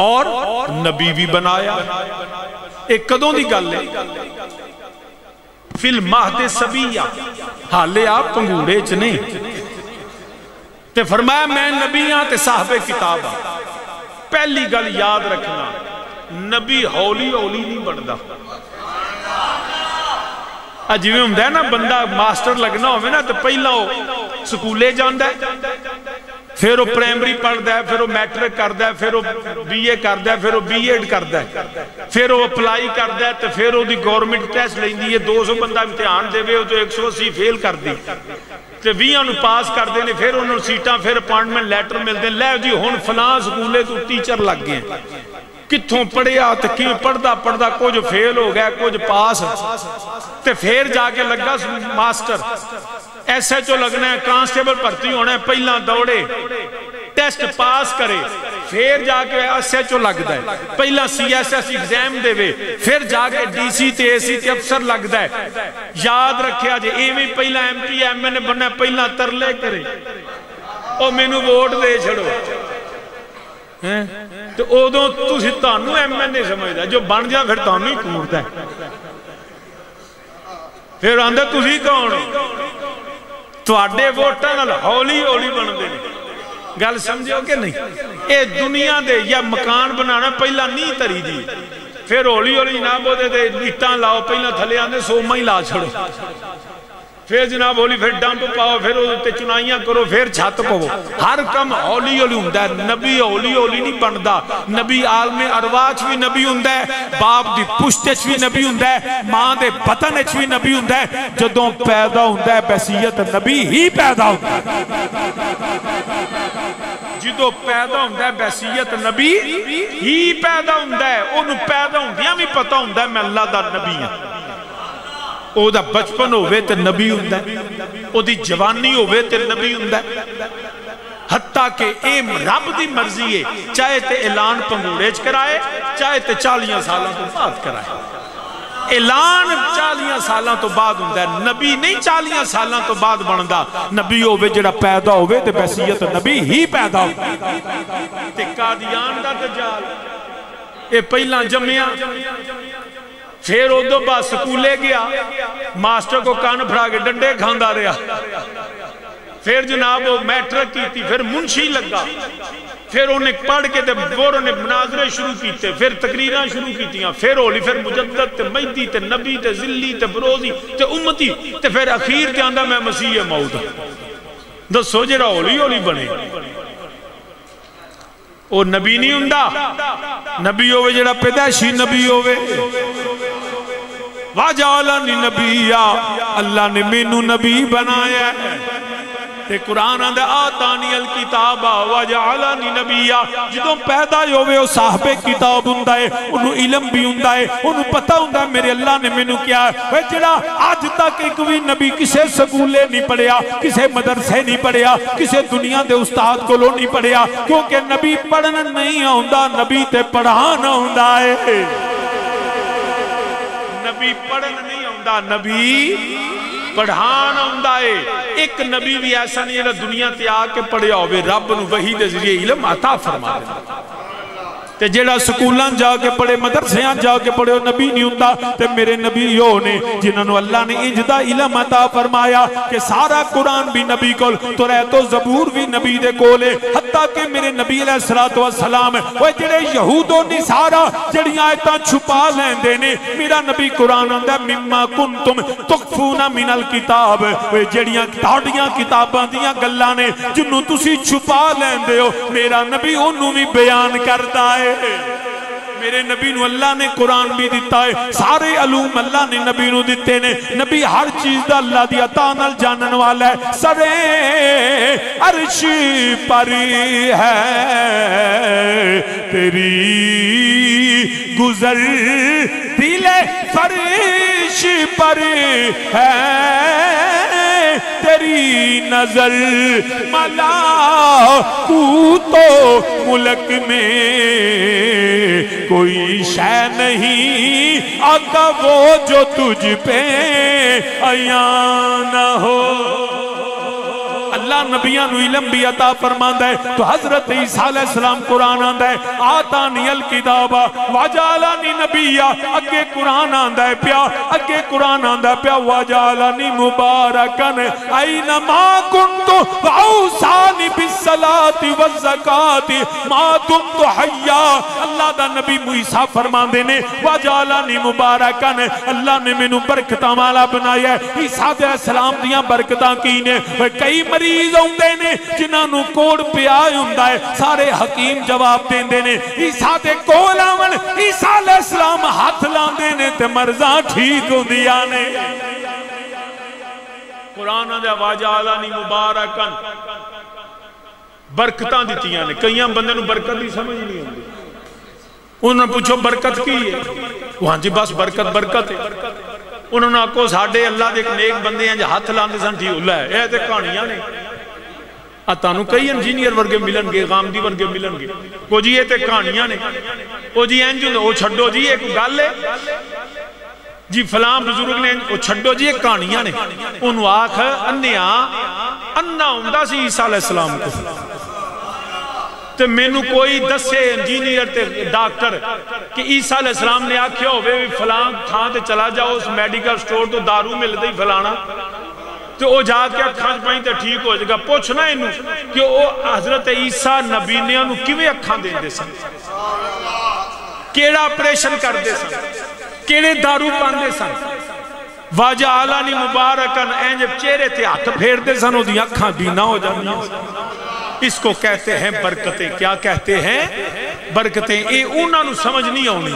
اور نبی بھی بنایا۔ ایک کدوں دی گل ہے؟ فی المہد صبیہ، حالے آپ پنگوڑے چ نہیں تے فرمایا میں نبی ہاں تے صاحب کتاب ہاں۔ پہلی گل یاد رکھنا، نبی ہولی ہولی نہیں بندا۔ جویں ہوندا ہے نا بندہ ماسٹر لگنا ہوئے نا تو پہلا وہ سکولے جاندا ہے، پھر وہ پرائمری پڑھدا ہے، پھر وہ میٹرک کردا ہے، پھر وہ بی اے کردا ہے، پھر وہ بی ایڈ کردا ہے، پھر وہ اپلائی کردا ہے، تو پھر وہ دی گورنمنٹ ٹیسٹ لیندی ہے، 200 بندہ امتحان دے وے تو 180 فیل کر دی تے 20 نو پاس کر دینے، پھر انہوں سیٹاں، پھر اپوائنٹمنٹ لیٹر ملتے ہیں، لے جی ہن فلاں سکولے تو ٹیچر لگ گئے، کتھوں پڑھیا تے کیوں پڑھدا کچھ فیل ہو گیا کچھ پاس، تے پھر جا کے لگا ماسٹر ایس ایچ او لگنا ہے، کانسٹیبل بھرتی ہونا ہے، پہلا دوڑے ٹیسٹ پاس کرے، پھر جا کے ایس ایچ او لگتا ہے، پہلا سی ایس ایس ایگزام دے وے، پھر جا کے ڈی سی تے اے سی تے افسر لگتا ہے۔ یاد رکھے آجے ایویں پہلا ایم پی ایم این اے بننا ہے، پہلا ترلے کرے او میں نو ووٹ دے چھڑو، تو ادو تسی تانوں ایم این اے سمجھدا جو بن جا پھر تانوں ہی کوردا ہے، پھر آندا تسی کون تواڈے ووٹاں نال ہولی ہولی بندے نے۔ گل سمجھو کہ نہیں؟ اے دنیا دے یا مکان بنانا پہلا نہیں تری دی، پھر ہولی ہولی جناب ہوتے دے نیٹاں لاؤ، پہلا تھلے آندے سوما ہی لا چھڑو، پھر جناب ہولی پھر ڈمپ پاؤ، پھر ہوتے چنائیاں کرو، پھر چھت پاؤ، ہر کم ہولی ہولی ہوندہ ہے۔ نبی ہولی ہولی نہیں بندہ، نبی عالم ارواح بھی نبی ہوندہ ہے، باپ دی پشت بھی نبی ہوندہ ہے، ماں دے بطن بھی نبی ہوندہ ہے، جدوں پیدا ہوندہ ہے بحیثیت نبی ہی پیدا ہوندہ ہے، جدوں پیدا ہوندہ ہے بحیثیت نبی ہی پیدا ہوندہ ہے، انہوں پیدا ہوندیاں بھی پتہ ہوندہ ہے میں اللہ دا نبی ہوں، او دا بچپن ہوئے تے نبی ہوندہ ہے، او دی جوانی ہوئے تے نبی ہوندہ ہے، حتیٰ کہ اے رب دی مرضی ہے، چاہے تے اعلان پنگوڑیج کرائے، چاہے تے 40 سالہ تو بعد کرائے، اعلان 40 سالہ تو بعد ہوندہ ہے، نبی نہیں 40 سالہ تو بعد بندہ، نبی ہوئے جڑا پیدا ہوئے تے بحیثیت نبی ہی پیدا ہوئے۔ تے قادیان دا دجال اے پہلا جمعیاں، پھر ادھو بعد سکولے گیا، ماسٹر کو کان پھڑا کے ڈنڈے کھاندا رہا، پھر جناب وہ میٹرک کی تھی، پھر منشی لگا، پھر انہیں پڑھ کے انہیں مناظرے شروع کیتے، پھر تقریریں شروع کیتیاں، پھر ہولی پھر مجدد تے مہدی تے نبی تے ذلی تے بروزی تے امتی تے پھر اخیر تے آندہ میں مسیح موعود دسو جڑا ہولی ہولی بنے وہ نبی نہیں ہوندہ، نبی ہوئے جڑا پیدائشی نبی ہوئے، وَجَعَلَنِي نَبِيًّا، اللہ نے مینوں نبی بنایا ہے، تے قرآن آندہ آتانی الکتاب وَجَعَلَنِي نَبِيًّا، جدوں پیدا ہوئے وہ صاحب کتاب ہوندہ ہے، انہوں علم بھی ہوندہ ہے، انہوں پتہ ہوندہ ہے میرے اللہ نے مینوں کیا ہے، وہ جڑا آج تک ایک بھی نبی کسے سکولے نہیں پڑھیا، کسے مدرسے نہیں پڑھیا، کسے دنیا دے استاد کو لو نہیں پڑھیا، کیونکہ نبی پڑھنا نہیں ہوندہ، نبی تے پڑھانا ہوندہ ہے، نبی پڑھنا نہیں ہوندہ، نبی پڑھانا ہوندہ ہے۔ ایک نبی بھی ایسا نہیں ہے دنیا تے آکے پڑھیا ہوئے، رب نو وحی دے ذریعے علم عطا فرما دے، تے جیڑا سکولان جا کے پڑھے مدرسیاں جا کے پڑھے وہ نبی نہیں ہوندہ، تے میرے نبیوں نے جنہوں اللہ نے اجدہ علم عطا فرمایا کہ سارا قرآن بھی نبی کول، تو رہے تو زبور بھی نبی دے کولے، حتیٰ کہ میرے نبی علیہ السلام وہ جڑے یہود و نصارہ جڑی آیتاں چھپا لیندے نے، میرا نبی قرآن اندہ مما کنتم تخفون من الکتاب، وہ جڑیاں تاڑیاں کتاباں دیاں گلاں نے جنہوں تسی چھپا لیندے ہو، میرا نبی انہوں بھی بیان کرتا ہے، میرے نبی نو اللہ نے قرآن بھی دیتا ہے، سارے علوم اللہ نے نبی نو دیتے نے، نبی ہر چیز دا اللہ دی عطا نال جانن والا ہے، سرے عرش پر ہے تیری گزر، دل فرش پر ہے تیری نظر ملکوت و ملک میں کوئی شے نہیں آقا وہ جو تجھ پہ عیاں نہ ہو۔ اللہ نبیان و علم بھی عطا فرماندا ہے تو حضرت عیسیٰ علیہ السلام قرآن آندا ہے آتانی الکتابہ وجعلنی نبیہ، اگے قرآن آندا ہے پیا، اگے قرآن آندا ہے پیا وجعلنی مبارکن اینما کنت واوصانی بالصلاۃ والزکاۃ ما دمت حیا۔ اللہ دا نبی عیسیٰ فرماندے نے وجعلنی مبارکن، اللہ نے مینوں برکتاں والا بنایا ہے۔ عیسیٰ علیہ السلام دیاں برکتاں کی نے؟ کئی مریض ہوندے نے جنہاں نو کوڑ پیا ہوندا ہے، سارے حکیم جواب دیندے نے عیسیٰ دے کول آون، عیسیٰ علیہ السلام ہاتھ لاندے نے تے مرضاں ٹھیک ہوندیاں نے۔ قرآن دے وجعلنی مبارکن، برکتاں دتیاں نے۔ کئیاں بندے نو برکت دی سمجھ نہیں ہوندی، انہوں نے پوچھو برکت کی ہے؟ وہاں جی بس برکت برکت ہے۔ انہوں نے آکو ساڑھے اللہ دے ایک نیک بندے ہیں جو ہاتھ لاندے سن ٹھی اللہ ہے، یہ تے کہانیاں نے۔ آتانو کئی انجینئر ورگے ملن گے، غامدی ورگے ملن گے، کو جی یہ تے کہانیاں نے، او جی انجو نے، او چھڑو جی ایک گل ہے جی فلاں بزرگ نے، او چھڑو جی ایک کہانیاں نے۔ انہوں آکھ انہا ہوندہ سی عیسیٰ علیہ السلام کو، تے مینو کوئی دسے انجینئر تے ڈاکٹر کہ عیسیٰ علیہ السلام نے آکھیا ہوئے فلان تھان تے چلا جاؤ اس میڈیکل سٹور تو دارو مل دی فلانا، تو او جا کے اکھاں پائیں تے ٹھیک ہو جائے گا۔ پوچھنا انہوں کہ او حضرت عیسیٰ نبی نے انہوں کیویں اکھاں دے دے سن، کیڑا آپریشن کر دے سن، کیڑے دارو پان دے سن۔ وجعلنی مبارکن، این جب چہرے تے ہاتھ پھیر دے سن، او دی اکھاں بینا ہو جاندیاں۔ اس کو کہتے ہیں برکتیں۔ کیا کہتے ہیں؟ برکتیں۔ اے انہاں نو سمجھ نہیں آؤنی،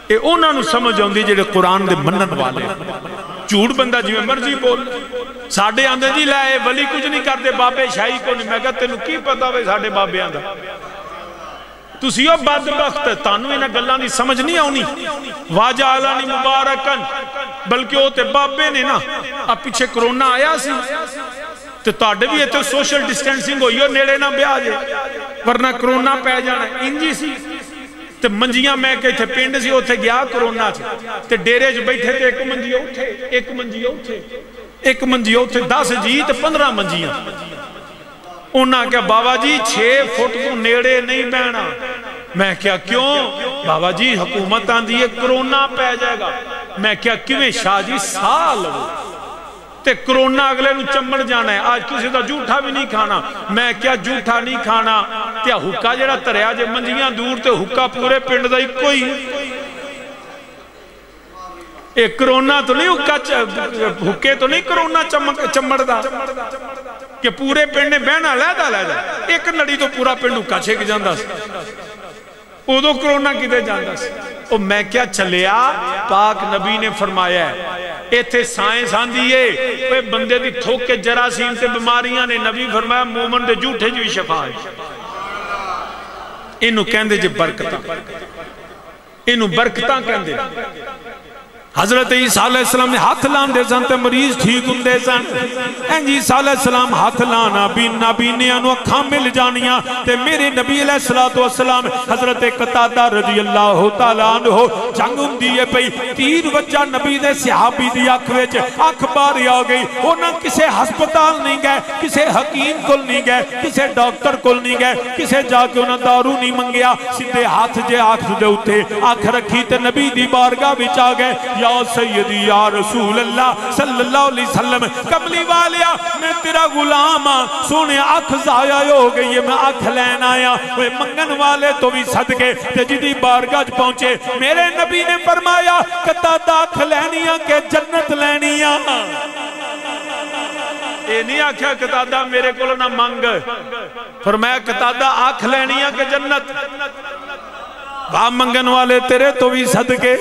اے انہاں نو سمجھ آؤندی جڑے قرآن دے منن والے۔ جھوٹ بندہ جی میں مرضی بول، ساڑھے آندے جی لائے ولی کچھ نہیں کرتے، بابے شاہی کو نہیں۔ میں کہتے نو کی پتا ہوئے ساڑھے بابے آندہ، تسی ہو بدبخت، تانو انہاں گلاں دی سمجھ نہیں آؤنی۔ وجعلنی مبارکن، بلکہ وہ تے بابے نے نا، اب پیچھے کرونا آیا سی تو تاڑے بھی ایتو سوشل ڈسٹینسنگ ہوئی ہو، نیڑے نہ بیا جے ورنہ کرونا پہ جانا انجی سی۔ تو منجیاں میں کہ تھے پینڈ سی ہوتے گیا کرونا تھے، تو ڈیرے جو بیٹھے تھے ایک منجیوں اٹھے، ایک منجیوں اٹھے، ایک منجیوں اٹھے، 10 جی تو 15 منجیاں۔ انہاں کہا بابا جی 6 فٹ کو نیڑے نہیں بہنا۔ میں کہا کیوں؟ بابا جی حکومت آندھی ہے کرونا پہ جائے گا۔ میں کہا کیویں شاہ جی سال ہو تے کرونا اگلے نو چمڑ جانا ہے، آج کسی دا جھوٹا بھی نہیں کھانا۔ میں کیا جھوٹا نہیں کھانا تے حکا جڑا تریا جے منجیاں دور تے حکا پورے پنڈ دا ہی کوئی۔ ایک کرونا تو نہیں حکے تو نہیں کرونا چمڑ دا کہ پورے پنڈ نے بہنا لیدہ ایک نڑی تو پورا پنڈ حکا چھے کی جاندہ سی، ادو کرونا کدے جاندہ سی۔ اور میں کیا چلیا، پاک نبی نے فرمایا ہے ایتھے سائنس آندھی ہے بندے دی تھوک کے جراثیم تے بیماریاں نے، نبی فرمایا مومن دے جھوٹے جو شفا ہے۔ انہوں کہندے جے برکتاں، انہوں برکتاں کہندے۔ حضرت عیسیٰ علیہ السلام نے ہاتھ لان دے سن تے مریض ٹھیک ہوں دے سن۔ این عیسیٰ علیہ السلام ہاتھ لانا بینا بینے انو اکھاں مل جانیاں تے میرے نبی علیہ السلام حضرت قتادہ رضی اللہ تعالیٰ عنہ جنگ ہوں دیئے پئی، تیر وجہ نبی دے صحابی دی آنکھ ویچ آنکھ باری آ گئی۔ اونا کسے ہسپتال نہیں گئے، کسے حکیم کل نہیں گئے، کسے ڈاکٹر کل نہیں گئے، کسے جا کے اونا دارو نہیں منگیا، سیدھے ہاتھ جے آنکھ دے اٹھے آنکھ رکھی تے نبی دی بارگاہ بچ آ گئے۔ یا سیدی یا رسول اللہ صلی اللہ علیہ وسلم، کملی والیا میں تیرا غلام ہاں، سونے آنکھ ضائع ہو گئی ہے، میں آنکھ لین آیا۔ وہ منگن والے تو بھی صدقے تے جدی بارگاہ پہنچے، میرے نبی نے فرمایا قطادہ آنکھ لینیاں کہ جنت لینیاں؟ اے نہیں آکھیا قطادہ میرے کو نہ مانگ، فرمایا قطادہ آنکھ لینیاں کہ جنت؟ با منگن والے تیرے تو بھی صدقے،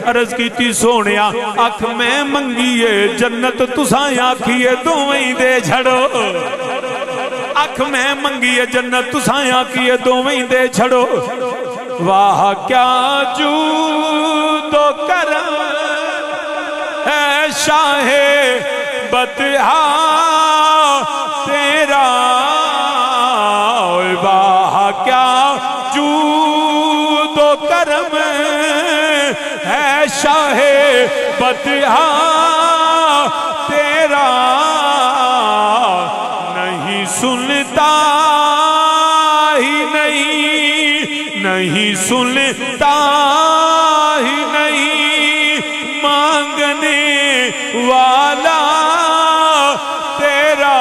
عرض کیتی سونیا آنکھ میں منگیے جنت تساں آکھیے دوویں دے جھڑو، آنکھ میں منگیے جنت تساں آکھیے دوویں دے جھڑو۔ واہ کیا جود و کرم ہے شاہ بطحا تیرا واہ کیا جود و کرم ہے شاہ بطحا تیرا نہیں سنتا ہی نہیں سنتا ہی نہیں مانگنے والا تیرا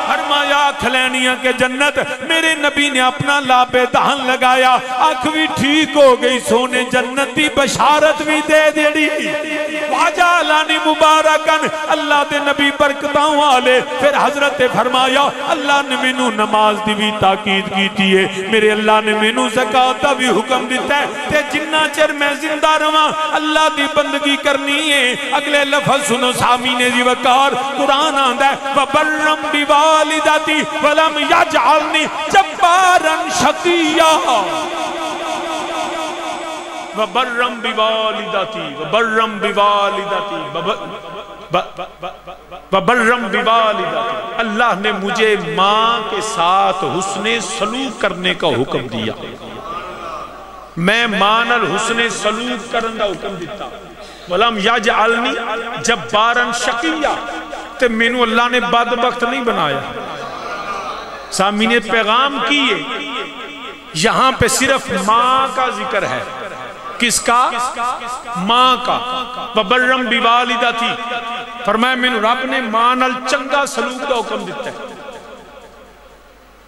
فرمایا کھلینیاں کے جنت میرے نبی نے اپنا لابے دہن لگایا آنکھ بھی ٹھیک ہو گئی سونے جنت دی بشارت بھی دے دیڑی واجہ لانی مبارکن اللہ دے نبی برکتاں والے پھر حضرت فرمایا اللہ نے مینوں نماز دی بھی تاکید کیتی ہے میرے اللہ نے مینوں زکاة دا بھی حکم دیتا ہے تے جنہ چر میں زندہ رہاں اللہ دی بندگی کرنی ہے اگلے لفظ سنو سامین دی وقار قرآن آندا ہے وَبَرَّمْ بِوَالِدَتِي وَلَمْ يَجْعَلْنِي جَبَّارًا شَقِيًّا وَبَرَّمْ بِوَالِدَتِي وَبَرَّمْ بِوَالِدَتِي وَبَرَّمْ بِوَالِدَتِي اللہ نے مجھے ماں کے ساتھ حسن سلوک کرنے کا حکم دیا میں ماں نال حسن سلوک کرنے کا حکم دیتا وَلَمْ يَجْعَلْنِي جَبَّارًا شَقِيًّا تے مینوں اللہ نے بدبخت نہیں بنایا سامین پیغام کیے یہاں پہ صرف ماں کا ذکر ہے کس کا ماں کا وَبَرَّمْ بِوَالِدَتِي فرمایا میں رب نے ماں نال چنگا سلوک کا حکم دیتا ہے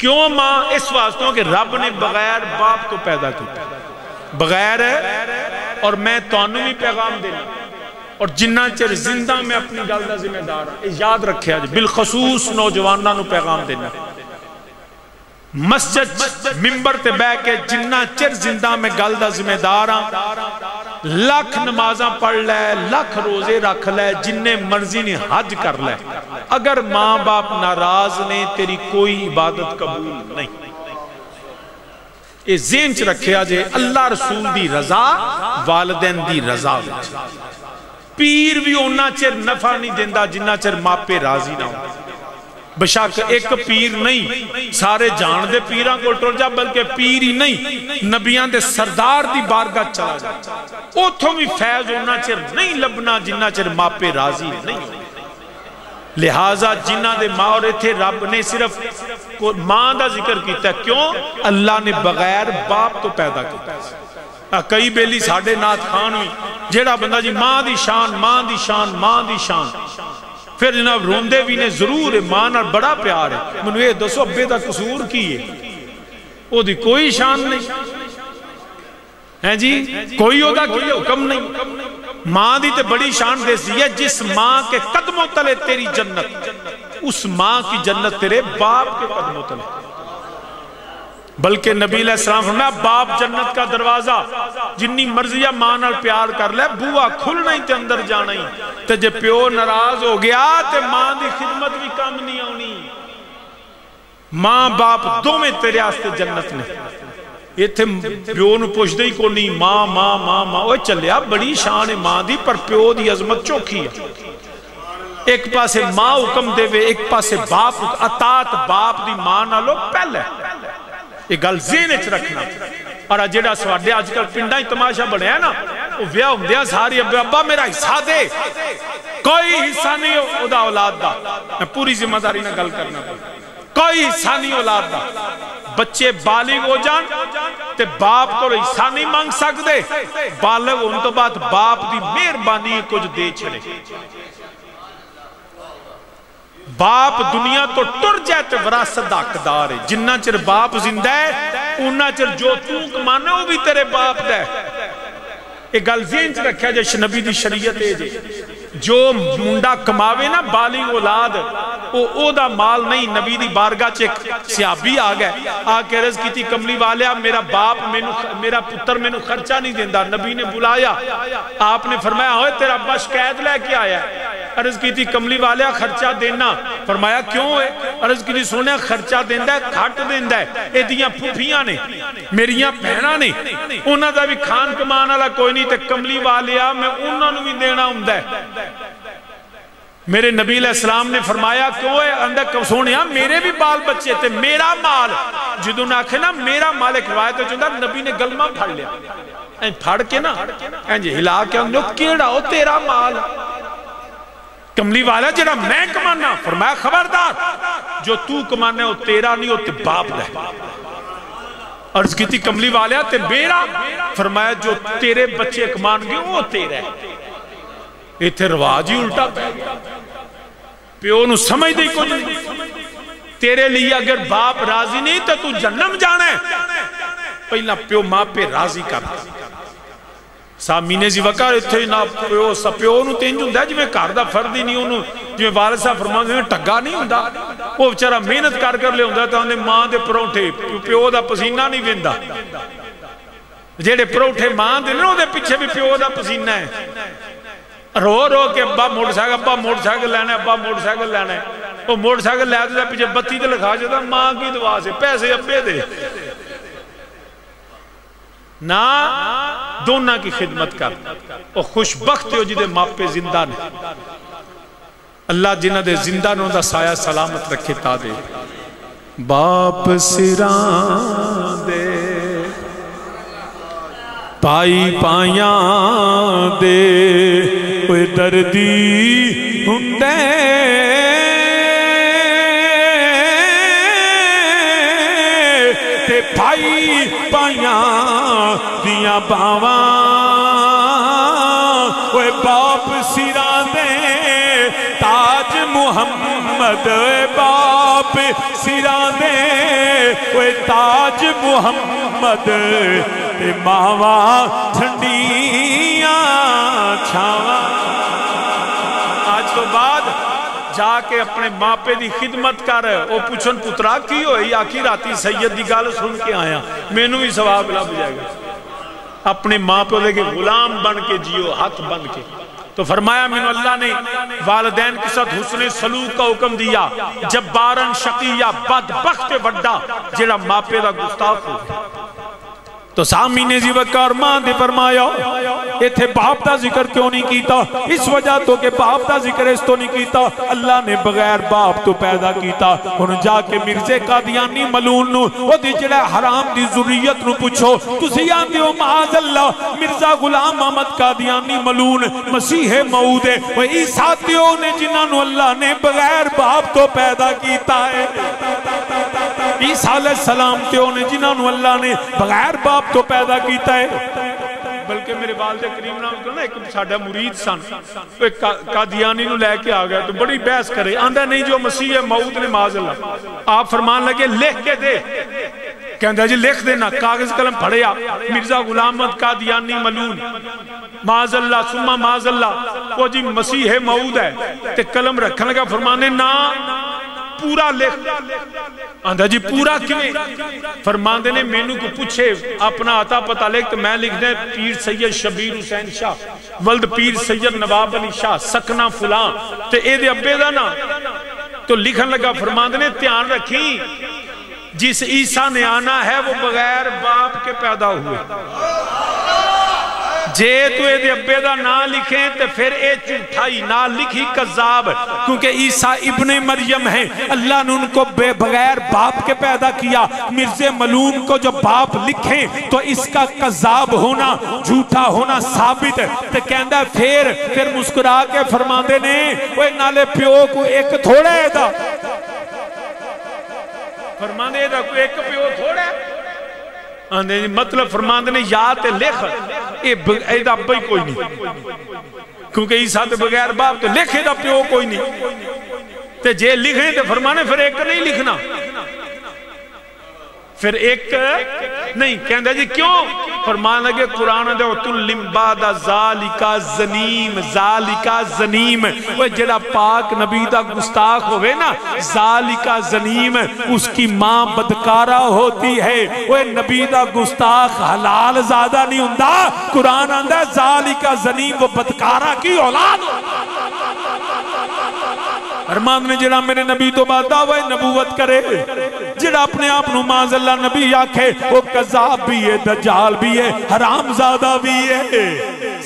کیوں ماں اس واسطوں کہ رب نے بغیر باپ کو پیدا کیا بغیر ہے اور میں تانوں بھی پیغام دینا اور جنہ چر زندہ میں اپنی گل دا ذمہ دار یاد رکھے آج بالخصوص نوجوانوں نو پیغام دینا مسجد ممبر تے بے کے جنہ چر زندہ میں گل دا ذمہ دار لاکھ نمازاں پڑھ لے لاکھ روزے رکھ لے جننے مرضی نے حج کر لے اگر ماں باپ ناراض نے تیری کوئی عبادت قبول نہیں یہ ذہن چ رکھے آجے اللہ رسول دی رضا والدین دی رضا پیر بھی اونا چر نفع نہیں دیندہ جنہ چر ماں پہ راضی نہ ہو بشاک ایک پیر نہیں سارے جان دے پیران کو ٹر جا بلکہ پیر ہی نہیں نبیان دے سردار دی بارگاہ چلا جا اوتھوں بھی فیض اونا چر نہیں لبنا جنہ چر ماں پہ راضی نہیں ہو لہٰذا جنہ دے ماں اور تھے رب نے صرف ماں دا ذکر کیتا ہے کیوں اللہ نے بغیر باپ تو پیدا کیتا ہے کئی بیلی ساڑھے نات خان ہوئی جیڑا بندہ جی ماں دی شان ماں دی شان ماں دی شان پھر جناب روندے بھی نے ضرور ہے ماں نال بڑا پیار ہے منو یہ دسو ابے دا قصور کی ہے وہ دی کوئی شان نہیں ہے جی کوئی ہو دا کوئی حکم نہیں ماں دی تے بڑی شان دے سی ہے جس ماں کے قدموں تلے تیری جنت اس ماں کی جنت تیرے باپ کے قدموں تلے بلکہ نبی علیہ السلام فرمایا باپ جنت کا دروازہ جنی مرضیہ ماں نال پیار کر لے بوا کھلنا ہی تے اندر جانا ہی تے جے پیو ناراض ہو گیا تے ماں دی خدمت بھی کام نہیں آنی ماں باپ دو میں تیرے آستے جنت نے یہ تھے پیو نو پوچھ دے کو نہیں ماں ماں ماں ماں اوہ چلیا بڑی شان ماں دی پر پیو دی عظمت چوکھی ہے ایک پاسے ماں حکم دے وے ایک پاسے باپ اطاعت باپ دی ماں نہ لو پہلے یہ گل ذہن اچھ رکھنا اور جیڑا سواڑے آج کل پنڈا ہی تماشا بڑھے ہیں نا وہ ویاہ ہوں دیا ساری ابا میرا حصہ دے کوئی حصہ نہیں ہو دا اولاد دا میں پوری ذمہ داری نہ گل کرنا کوئی حصہ نہیں اولاد دا بچے بالغ ہو جان تے باپ تو حصہ نہیں مانگ سکتے بالغ ان تو بات باپ دی مہربانی کچھ دے چھڑے باپ دنیا تو ٹر جائے تو وراثت حقدار ہے جنہ چر باپ زندہ ہے انہ چر جو تو کمانا وہ بھی تیرے باپ دے ایک گل ذہن چ رکھا جائے نبی دی شریعت ہے جو منڈا کماوے نا بالغ اولاد او دا مال نہیں نبی دی بارگاہ چ ایک صحابی آ گئے آ کے عرض کی تھی کملی والیا میرا باپ میرا پتر مینوں خرچہ نہیں دیندا نبی نے بلایا آپ نے فرمایا ہوئے تیرا ابا شکایت لے کے آیا ہے عرض کی تھی کملی والیا خرچہ دینا فرمایا کیوں ہے عرض کی تھی سونے خرچہ دیندہ ہے کھٹ دیندہ ہے اے دیاں پھوپیاں نے میریاں پہنا نے انہاں دا بھی کھان کمان والا کوئی نہیں تے کملی والیا میں انہاں نوں بھی دینا ہوندا ہے میرے نبی علیہ السلام نے فرمایا کیوں ہے اندر سونیا میرے بھی بال بچے تھے میرا مال جدوں نے آکھے نا میرا مال ایک روایت چندہ نبی نے گلمہ پھڑ لیا این پھڑ کے نا این جی ہلا کے اندر کیڑا ہو تیرا مال کملی والا جڑا میں کمانا فرمایا خبردار جو تو کمانا ہے وہ تیرا نہیں ہوتے باپ رہ عرض کی تھی کملی والا تے میرا فرمایا جو تیرے بچے کمان گے وہ تیرا ہے ایتھے رواج ہی الٹا پہ پیو نو سمجھ دے کچھ نہیں تیرے لیے اگر باپ راضی نہیں تو جنم جانا ہے پہلا پیو ماں پہ راضی کر سامنے زی وقار اتھے نا پیو سا پیو نو تینج ہوں ہے جو میں کاردہ فردی نہیں ہوں جو والد صاحب فرمان میں ٹگا نہیں ہوں وہ بچارہ محنت کر لے ہوں تو انہیں ماں دے پروٹھے پیو دا پسینہ نہیں ویندہ جیڑے پروٹھے ماں دے لنوں دے پیچھے بھی پیو دا پسینہ ہے رو رو کے ابا موٹر سائیکل لینا ہے ابا موٹر سائیکل لینا ہے وہ موٹر سائیکل لے دے پیچھے بتی دے لکھا جاتا ماں کی دعا سے پیسے ابے دے نا دونہ کی خدمت کر اور خوشبخت ہو جدے ماں پہ زندہ نے اللہ جنہ دے زندہ نوں دا سایہ سلامت رکھے تا دے باپ سران دے پائی پائیاں دے کوئی دردی ہندے تے پائی پائیاں دیاں باواں کوئی باپ سران دے تاج محمد باپ سران دے کوئی تاج محمد تے ماواں ٹھنڈیاں چھاواں آج تو بعد جا کے اپنے ماں پہ دی خدمت کر وہ پوچھن پترا کی ہوئی آکی راتی سید دی گال سن کے آیا میں نو بھی ثواب لب جائے گا اپنے ماں پہ لے کے غلام بن کے جیو ہاتھ بن کے تو فرمایا میں اللہ نے والدین کے ساتھ حسن سلوک کا حکم دیا جبارن شقیہ بدبخت وڈا جیڑا ماں پہ دا گستاخ ہو تو سامنے زی وقار ماں دے فرمایا یہ تھے باپ دا ذکر کیوں نہیں کیتا اس وجہ تو کہ باپ دا ذکر اس تو نہیں کیتا اللہ نے بغیر باپ تو پیدا کیتا ان جا کے مرزے قادیانی ملون نو وہ دی جڑا حرام دی ذریت نو پوچھو تسی آندے ہو معاذ اللہ مرزا غلام احمد قادیانی ملون مسیح موعود ہے وہ عیسیٰ دیوں نے جنہاں نو اللہ نے بغیر باپ تو پیدا کیتا ہے عیسیٰ علیہ السلام تیوں نے جنہاں نو اللہ نے بغیر باپ تو پیدا کیتا ہے بلکہ میرے والد کریم نام کرنا ایک ساڑھا مرید سن ایک قادیانی نو لے کے آگیا تو بڑی بحث کرے آندھا نہیں جو مسیح موعود نے معاذ اللہ آپ فرمان لگے لکھ کے دے کہندہ جی لکھ دینا کاغذ قلم پڑھیا مرزا غلام احمد قادیانی ملون معاذ اللہ سمہ معاذ اللہ وہ جی مسیح موعود ہے تے قلم رکھنے لگا فرمانے نا پورا لکھ آندھا جی پورا کیوں فرماندے نے مینو کو پوچھے اپنا آتا پتا لکھ تو میں لکھ دیں پیر سید شبیر حسین شاہ ولد پیر سید نواب علی شاہ سکنہ فلان تے اے دے ابے دا نا تو لکھن لگا فرماندے نے تیان رکھی جس عیسیٰ نے آنا ہے وہ بغیر باپ کے پیدا ہوئے جے تو اے دے ابے دا نہ لکھیں تے پھر اے چوٹھائی نہ لکھی قذاب کیونکہ عیسیٰ ابن مریم ہے اللہ نے ان کو بغیر باپ کے پیدا کیا مرزے ملون کو جو باپ لکھیں تو اس کا قذاب ہونا جھوٹا ہونا ثابت ہے تے کہندہ پھر مسکرا کے فرماندے نے وہ نالے پیو کو ایک تھوڑا ہے دا فرماندے دا کوئی ایک پیو تھوڑا ہے مطلب فرماندے نے یا تے لکھ اے دا بھئی کوئی نہیں کیونکہ عیسیٰ تے بغیر باپ تو لکھے دا پیو کوئی نہیں تے جے لکھیں تے فرمانے پھر ایک نہیں لکھنا پھر ایک نہیں کہندہ جی کیوں فرمانے لگے قرآن دے وَتُلِّمْ بَعْدَ ذَالِكَ زَنِيمِ وہ جڑا پاک نبی دا گستاخ ہوئے نا ذَالِكَ زَنِيمِ اس کی ماں بدکارہ ہوتی ہے وہ نبی دا گستاخ حلال زیادہ نہیں ہوندہ قرآن آندہ ذَالِكَ زَنِيمِ وہ بدکارہ کی اولاد ارمان نے جڑا میرے نبی تو بات دعوی نبوت کرے جڑا اپنے آپ نو معاذ اللہ نبی آکھے وہ قذاب بھی ہے، دجال بھی ہے، حرام زادہ بھی ہے۔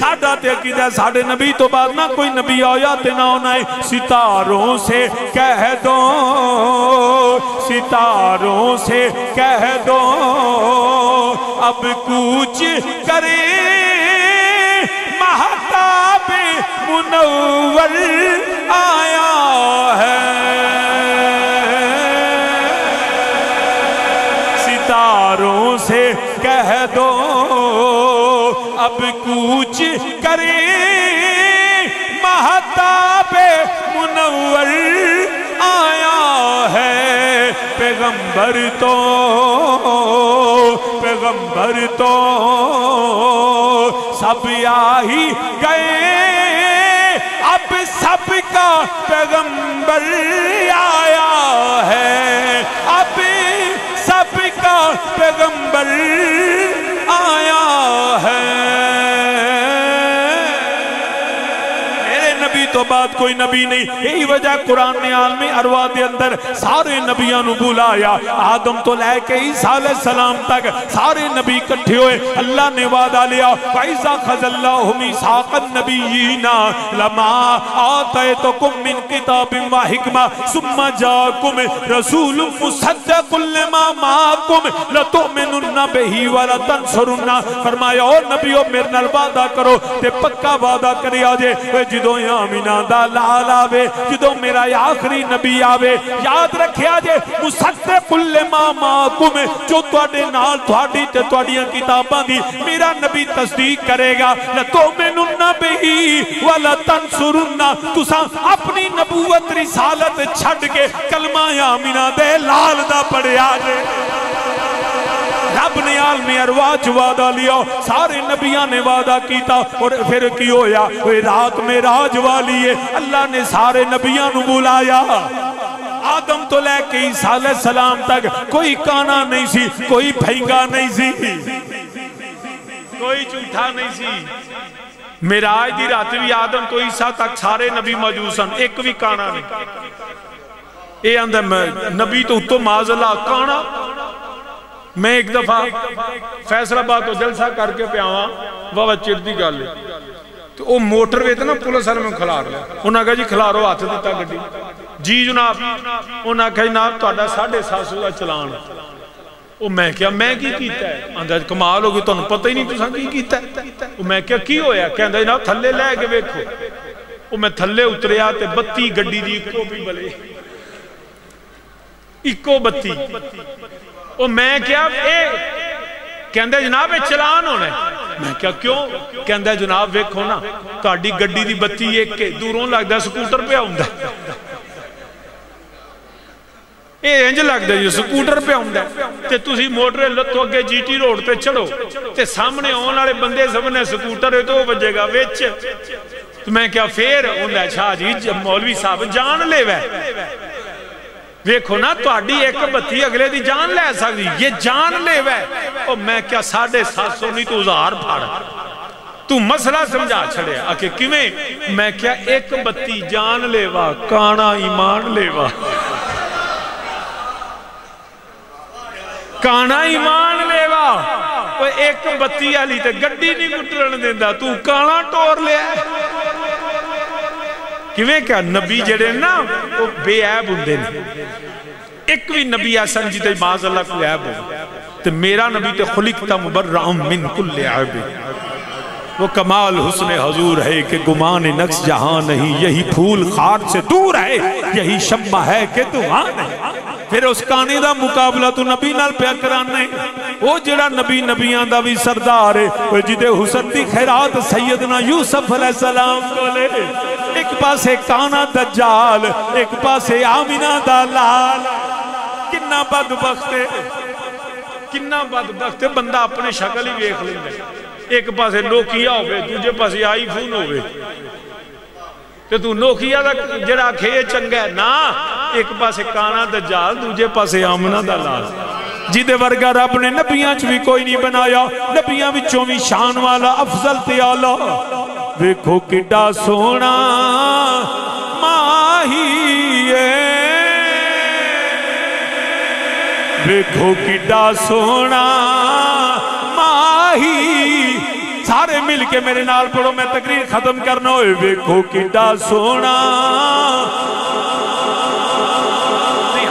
ساڈا تے عقیدہ ہے ساڈے نبی تو بعد نہ کوئی نبی آیا تے نہ ہونا ہے۔ ستاروں سے کہہ دو، ستاروں سے کہہ دو اب کوچ کرے مہتاب منور آیا ہے۔ ستاروں سے کہہ دو اب کوچ کرے مہتاب منور آیا ہے۔ پیغمبر تو سب آ ہی گئے، اب سب کا پیغمبر آیا ہے، اب سب کا پیغمبر آیا ہے۔ تو بعد کوئی نبی نہیں، یہی وجہ قرآن نے عالمی ارواح دے اندر سارے نبیوں نو بلایا، آدم تو لے کے عیسیٰ علیہ السلام تک سارے نبی کٹھے ہوئے۔ اللہ نے وعدہ لیا وَإِذَا خَذَ اللَّهُ مِيثَاقَ النَّبِيِّينَ لَمَا آتَيْتُكُم مِّن كِتَابٍ وَحِكْمَةٍ ثُمَّ جَاءَكُمْ رَسُولٌ مُصَدِّقٌ لِّمَا مَعَكُمْ لَتُؤْمِنُنَّ بِهِ وَلَتَنصُرُنَّهُ۔ فرمایا او نبیو میرے نال وعدہ کرو تے پکا وعدہ کری آجے جدوں آمینہ دا لال آوے، جدوں میرا آخری نبی آوے، یاد رکھیا جے مصدق لما معکم، جو تواڈے نال تواڈی تے تواڈیاں کتاباں دی میرا نبی تصدیق کرے گا۔ لَتُؤْمِنُنَّ بِهِ وَلَتَنصُرُنَّهُ۔ تساں اپنی نبوت رسالت چھڈ کے کلمہ آمینہ دے لال دا پڑھیا جے۔ رب نے عالمی ارواح چ وعدہ لیا، سارے نبیاں نے وعدہ کیتا، اور پھر کی ہویا؟ رات معراج والی ہے، اللہ نے سارے نبیاں نو بلایا۔ آدم تو لے کے عیسیٰ علیہ السلام تک کوئی کانا نہیں سی، کوئی بھینگا نہیں سی، کوئی جھوٹا نہیں سی۔ معراج دی رات بھی آدم تو عیسیٰ تک سارے نبی موجود سن، ایک بھی کانا نہیں۔ اے اندر نبی تو اتو معاذ اللہ کانا۔ میں ایک دفعہ فیصل آباد تو جلسہ کر کے پیاواں بابا چڑتی گل تو وہ موٹر وے تے نا پولیس والے میں کھلار لیا، انہاں کہا جی کھلارو ہاتھ دیتا گڈی، جی جناب، انہاں کہا جناب تہاڈا 750 کا چلان۔ وہ میں کیا میں کی کیتا ہے؟ آندا کمال ہو گئی، تانوں پتہ ہی نہیں تساں کی کیتا ہے؟ وہ میں کیا کی ہویا؟ کہندا جناب تھلے لے کے ویکھو۔ وہ میں تھلے اتریا تے بتی گڈی دی اکو بھی بلے، اکو بتی۔ وہ میں کیا کہندہ جناب چلان ہونا ہے؟ میں کیا کیوں؟ کہندہ جناب ویکھو نا تہاڈی گڈی دی بتی ایک کے دوروں لگدا سکوٹر پہ ہوندا ہے، اے انج لگدا ہے سکوٹر پہ ہوندا ہے تے تسی موٹر لتو اگے جی ٹی روڈ تے چڑھو تے سامنے آن والے بندے سامنے سکوٹر ہے تو وہ بجے گا وچ۔ تو میں کیا پھر ہوندا ہے شاہ جی مولوی صاحب جان لے وے، ویکھو نا تہاڈی ایک بتی اگلے دی جان لے سکتی، یہ جان لے وے۔ اور میں کیا 750 نہیں تو 1000 پھاڑ، تو مسئلہ سمجھا چھڑے آکے کیویں؟ میں کیا ایک بتی جان لے وا کانا ایمان لے وا، کانا ایمان لے وا۔ ایک بتی آلی تے گڈی نہیں گٹرن دیندہ، تو کانا ٹور لیا کیویں؟ کیا نبی جڑے نا وہ بے عیب ہوندے نے، ایک بھی نبی ایسا نہیں جیتے معاذ اللہ کو عیب ہو، تو میرا نبی تے خلقتا مبرعم من کل عیب، وہ کمال حسن حضور ہے کہ گمان نقص جہاں نہیں، یہی پھول خار سے دور ہے، یہی شمع ہے کہ دعا نہیں۔ پھر اس کانی دا مقابلہ تو نبی نال پیا کرانے، وہ جڑا نبی نبیان دا بھی سردار ہے، وہ جدے حسن دی خیرات سیدنا یوسف علیہ السلام کو لے، ایک پاسے کانا دجال، ایک پاسے آمینہ دا لال۔ کنا بدبخت ہے، کنا بدبخت ہے، بندہ اپنے شکل ہی ویکھ لیندے، ایک پاسے نوکیا ہوئے، دوجے پاسے آئی فون ہوئے، تو نوکیا دا جڑا کھے چنگا ہے نا، ایک پاسے کانا دجال، دوجے پاسے آمینہ دا لال۔ جیدے ورگا رب نے نبیاں چ بھی کوئی نہیں بنایا، نبیاں وچوں بھی شان والا افضل تے آلہ۔ ویکھو کڈا سونا ماہی ہے، ویکھو کڈا سونا ماہی سارے مل کے میرے نال پڑھو میں تقریر ختم کرنا ہوئے ویکھو کڈا سونا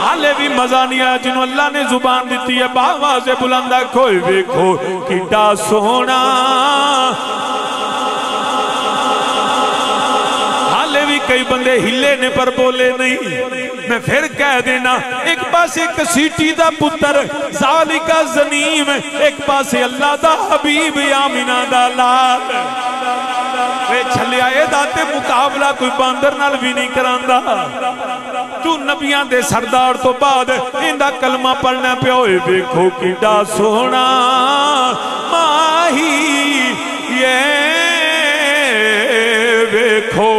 حالے بھی مزہ نہیں آیا جنہوں اللہ نے زبان دیتی ہے باواز بلندہ کھوئے ویکھو کڈا سونا حالے بھی کئی بندے ہلے نے پر بولے نہیں میں پھر کہہ دینا ایک پاس ایک سیٹی دا پتر ذالکا زنیم ایک پاس اللہ دا حبیب آمینہ دا لال اے چھلے آئے داتے مقابلہ کوئی باندر نال بھی نہیں کراندا تو نبیاں دے سردار تو بعد اندہ کلمہ پڑھنا پہ ہوئے ویکھو کڈا سونا ماہی یہ ویکھو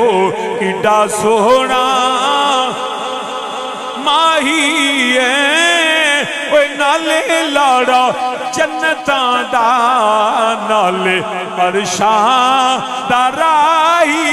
کڈا سونا ماہی اوے نالے لاڑا جنتاں دا نالے عرشاں دا راہی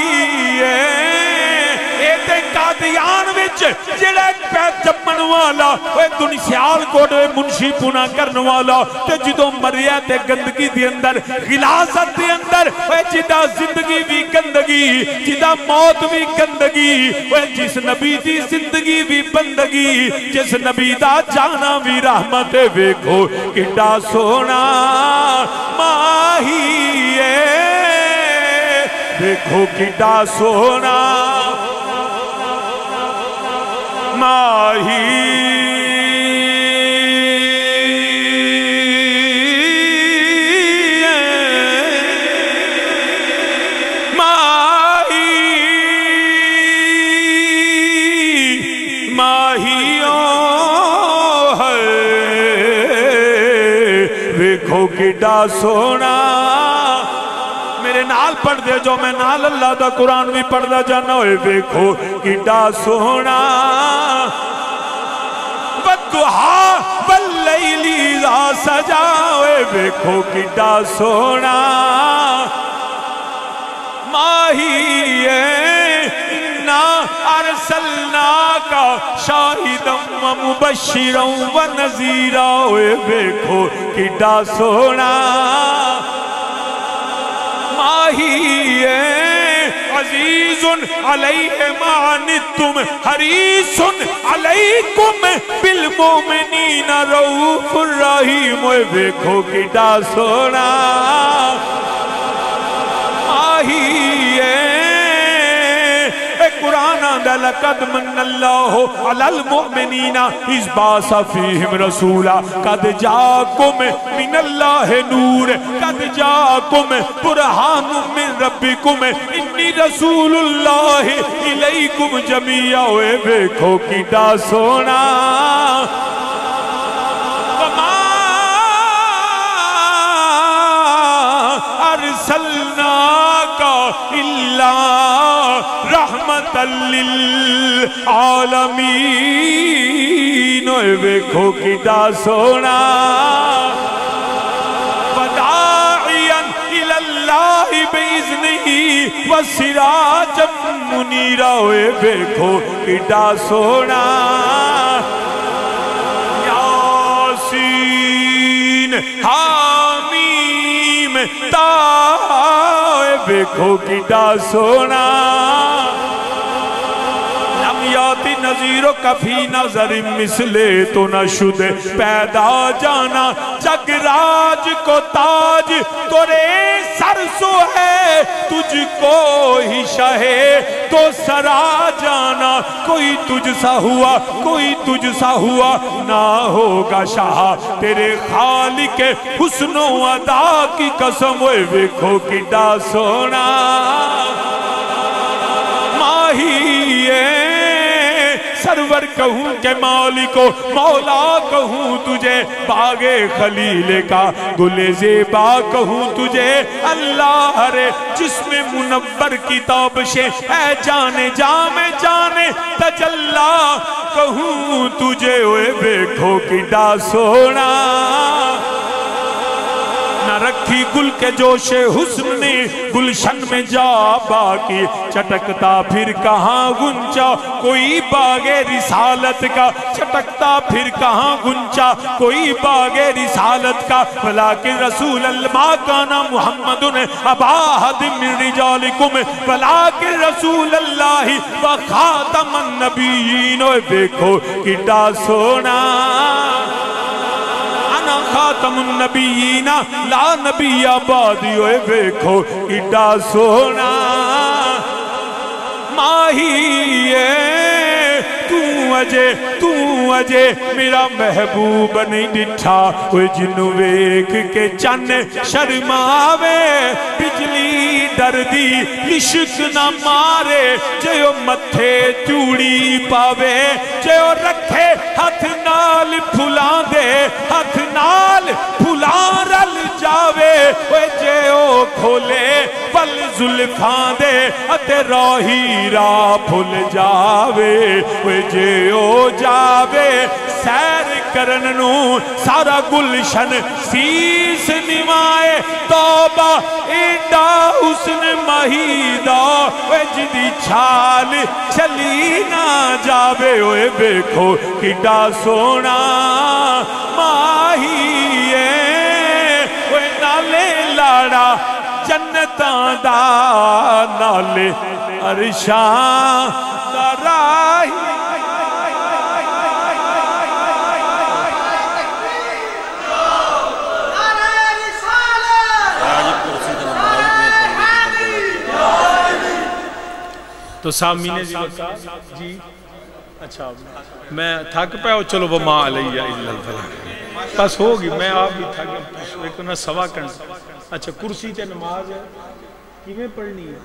اے تے قادیان وچ جڑا پید جمن والا اوے دنی سیال کوٹ منشی پونا کرن والا تے جدو مریا تے گندگی دی اندر غلاظت دی اندر اوے جدا زندگی بھی گندگی جدا موت بھی گندگی اوے جس نبی دی زندگی بھی بندگی جس نبی دا جانا بھی رحمت ویکھو کڈا سونا ماہی ویکھو کڈا سونا ماہی کڈا سونا میرے نال پڑھ دے جو میں نال اللہ دا قرآن بھی پڑھ دا جانا ہوئے ویکھو کڈا سونا بدہا واللیلی ذا سجا ہوئے ویکھو کڈا سونا ماہی انا ارسلناکا شاہدا و مبشرا و نذیرا ہوئے ویکھو کڈا سونا ماہی عزیز علیہ ما عنتم حریص علیکم بالمومنین رؤوف الرحیم ہوئے ویکھو کڈا سونا ماہی قرآن آندہ لقد من اللہ علی المؤمنین اذ باس فیہم رسولا قد جاکم من اللہ نور قد جاکم برہان من ربکم انی رسول اللہ الیکم جمیعہ ہوئے ویکھو کڈا سونا ارسلناک الا رحمت للعالمین ویکھو کڈا سونا وداعیا الی اللہ باذنہ وسراجا منیرا ویکھو کڈا سونا یاسین حامیم طٰ ویکھو کڈا سونا یاتی نظیر و کفی نظر مثلے تو نہ شد پیدا جانا جگ راج کو تاج تورے سر سو ہے تجھ کو ہی شاہے تو سرا جانا کوئی تجھ سا ہوا کوئی تجھ سا ہوا نہ ہوگا شاہ تیرے خالق حسن و عطا کی قسم ہوئے ویکھو کڈا سونا ماہی سرور کہوں کہ مالکو مولا کہوں تجھے باغ خلیل کا گل زیبا کہوں تجھے اللہ رے جسم منور کی تابشیں اے جانے جامے جانے تجلا کہوں تجھے اوے ویکھو کڈا سونا نہ رکھی گل کے جوش حسن نے گلشن میں جا باقی چٹکتا پھر کہاں گنچا کوئی باغ رسالت کا چٹکتا پھر کہاں گنچا کوئی باغ رسالت کا ولیکن رسول اللہ کانا محمد ابا احد من رجالکم ولیکن رسول اللہ و خاتم النبیین دیکھو کٹا سونا انا خاتم النبیین لا نبی آبادی دیکھو کٹا سونا ماہی تو اجے میرا محبوب نہیں ڈٹھا وہ جنو ویکھ کے چن شرماوے بجلی ڈردی عشق نہ مارے جو متھے چوڑی پاوے جو رکھے ہاتھ نال پھلاں دے ہاتھ نال پھلاں رل جاوے وہ جو کھولے پل زلفاں دے اتے راہی راہ پھل جاوے وہ جو جاوے سیر کرننو سارا گلشن سیس نمائے توبہ ایڈا حسن مہیدہ وجدی چھال چلی نہ جاوے اوے بیکھو کڈا سونا ماہی اوے نالے لاڑا جنتاں دا نالے عرشاں دا راہی تو سامین جی اچھا میں تھک پہ ہو چلو وما علیہ الا الفلاح بس ہوگی میں آپ بھی تھک ایک نہ سوا کرنا اچھا کرسی تے نماز ہے کیویں پڑھنی ہے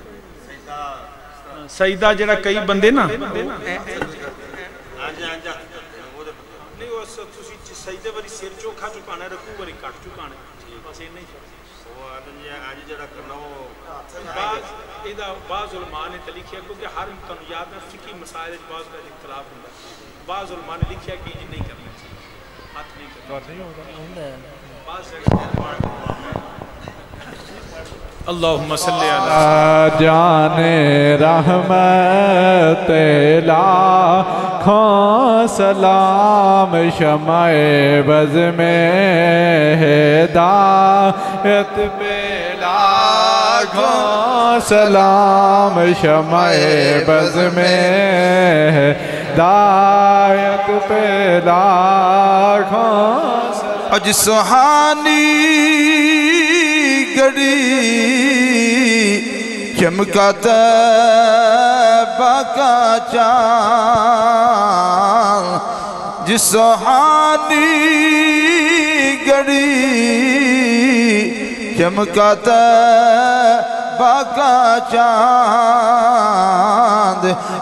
سجدہ جڑا کئی بندے نا نہیں وہ تسی سجدے وری سر چوکھا چکانا رکوع وری کٹ چکانا بس یہ نہیں وہ آج جڑا کرنا وہ بعض علماء نے لکھیا کیونکہ ہر تنو یاد ہے فقہی مسائل بعض کا اختلاف ہوتا ہے بعض علماء نے لکھیا کہ یہ نہیں کرنا چاہیے ہاتھ نہیں کرنا اللہم صلی علیہ جان رحمت لاکھوں سلام شمع بز میں ہدایت پہ لاکھوں سلام شمع بز میں ہدایت پہ لاکھوں اج سہانی گڑی چمکا طیبہ کا چاند جس سہانی گڑی چمکا طیبہ کا چاند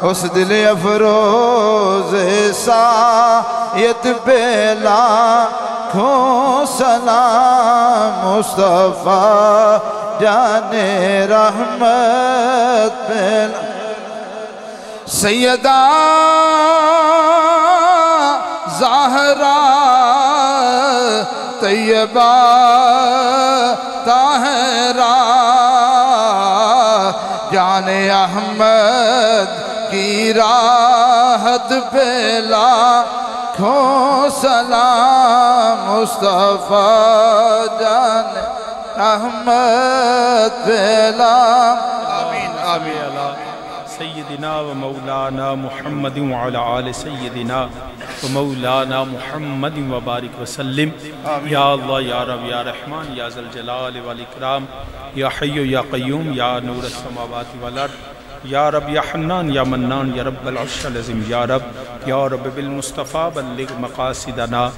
اس دل افروز سایت پہ لاکھوں سلام مصطفیٰ جان رحمت پہ سیدہ زہرا طیبہ طاہرہ جان احمد کی راحت پہ لاکھوں سلام مصطفیٰ جان احمد پہ آمین آمین سیدنا و مولانا محمد وعلى آل سیدنا و مولانا محمد و بارک وسلم یا اللہ یا رب یا رحمان یا ذوالجلال والاکرام یا حی یا قیوم یا نور السماوات والارض یا رب یا حنان یا منان یا رب العرش العظیم یا رب بالمصطفیٰ بلغ مقاصدنا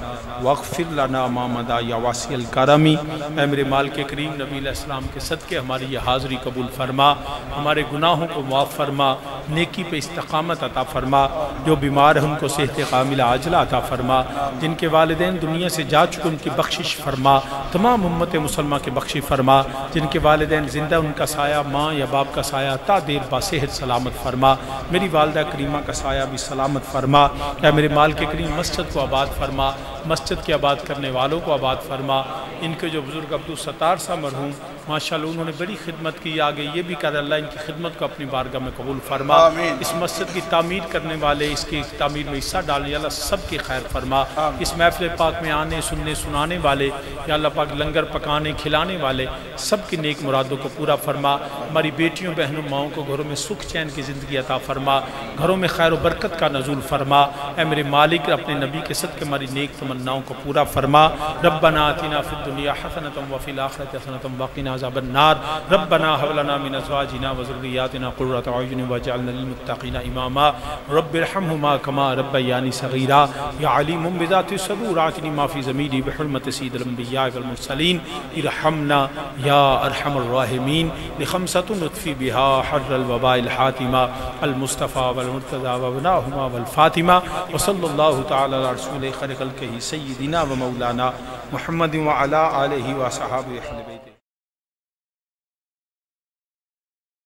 واغفر لنا ما مضى یا واسع الکرمی اے میرے مالک کریم نبی علیہ السلام کے صدقے ہماری یہ حاضری قبول فرما ہمارے گناہوں کو معاف فرما نیکی پہ استقامت عطا فرما جو بیمار ہیں ان کو صحت کاملہ عاجلہ عطا فرما جن کے والدین دنیا سے جا چکے ان کی بخشش فرما تمام امت مسلمہ کے بخشش فرما جن کے والدین زندہ ان کا سایہ ماں یا باپ کا سایہ تا دیر باس صحت سلامت فرما، میری والدہ کریمہ کا سایہ بھی سلامت فرما، اے میرے مالک کریم مسجد کو آباد فرما، مسجد کے آباد کرنے والوں کو آباد فرما، ان کے جو بزرگ عبدالستار صاحب مرحوم ماشاءاللہ انہوں نے بڑی خدمت کی، آگے یہ بھی کر اللہ ان کی خدمت کو اپنی بارگاہ میں قبول فرما، اس مسجد کی تعمیر کرنے والے، اس کی تعمیر میں حصہ ڈالنے اللہ سب کی خیر فرما، اس محفل پاک میں آنے سننے سنانے والے یا اللہ پاک لنگر پکانے کھلانے والے سب کی نیک مرادوں کو پورا فرما، ہماری بیٹیوں بہنوں ماؤں کو گھروں میں سکھ چین کی زندگی عطا فرما، گھروں میں خیر و برکت کا نزول فرما، اے میرے مالک اپنے نبی کے صدقے ہماری نیک تمناؤں کو پورا فرما، ربنا آتنا فی الدنیا حسنۃ وفی الآخرۃ حسنۃ وقنا عذاب النار، ربنا هب لنا من ازواجنا وذرياتنا قرۃ اعین واجعلنا للمتقین اماما، رب ارحمهما كما ربياني صغيرا، یا علیم بذات الصدور اعطنی ما فی ضمیری بحرمت سید الانبیاء والمرسلین، ارحمنا یا ارحم الراحمین، لخمسۃ نطفی بها حر الوباء الحاتمہ المصطفى والمرتضى وابناهما والفاطمہ، وصلی اللہ تعالی علی رسول خیر خلقہ سیدنا و مولانا محمد وعلی آلہ وصحابہ اہل بیت۔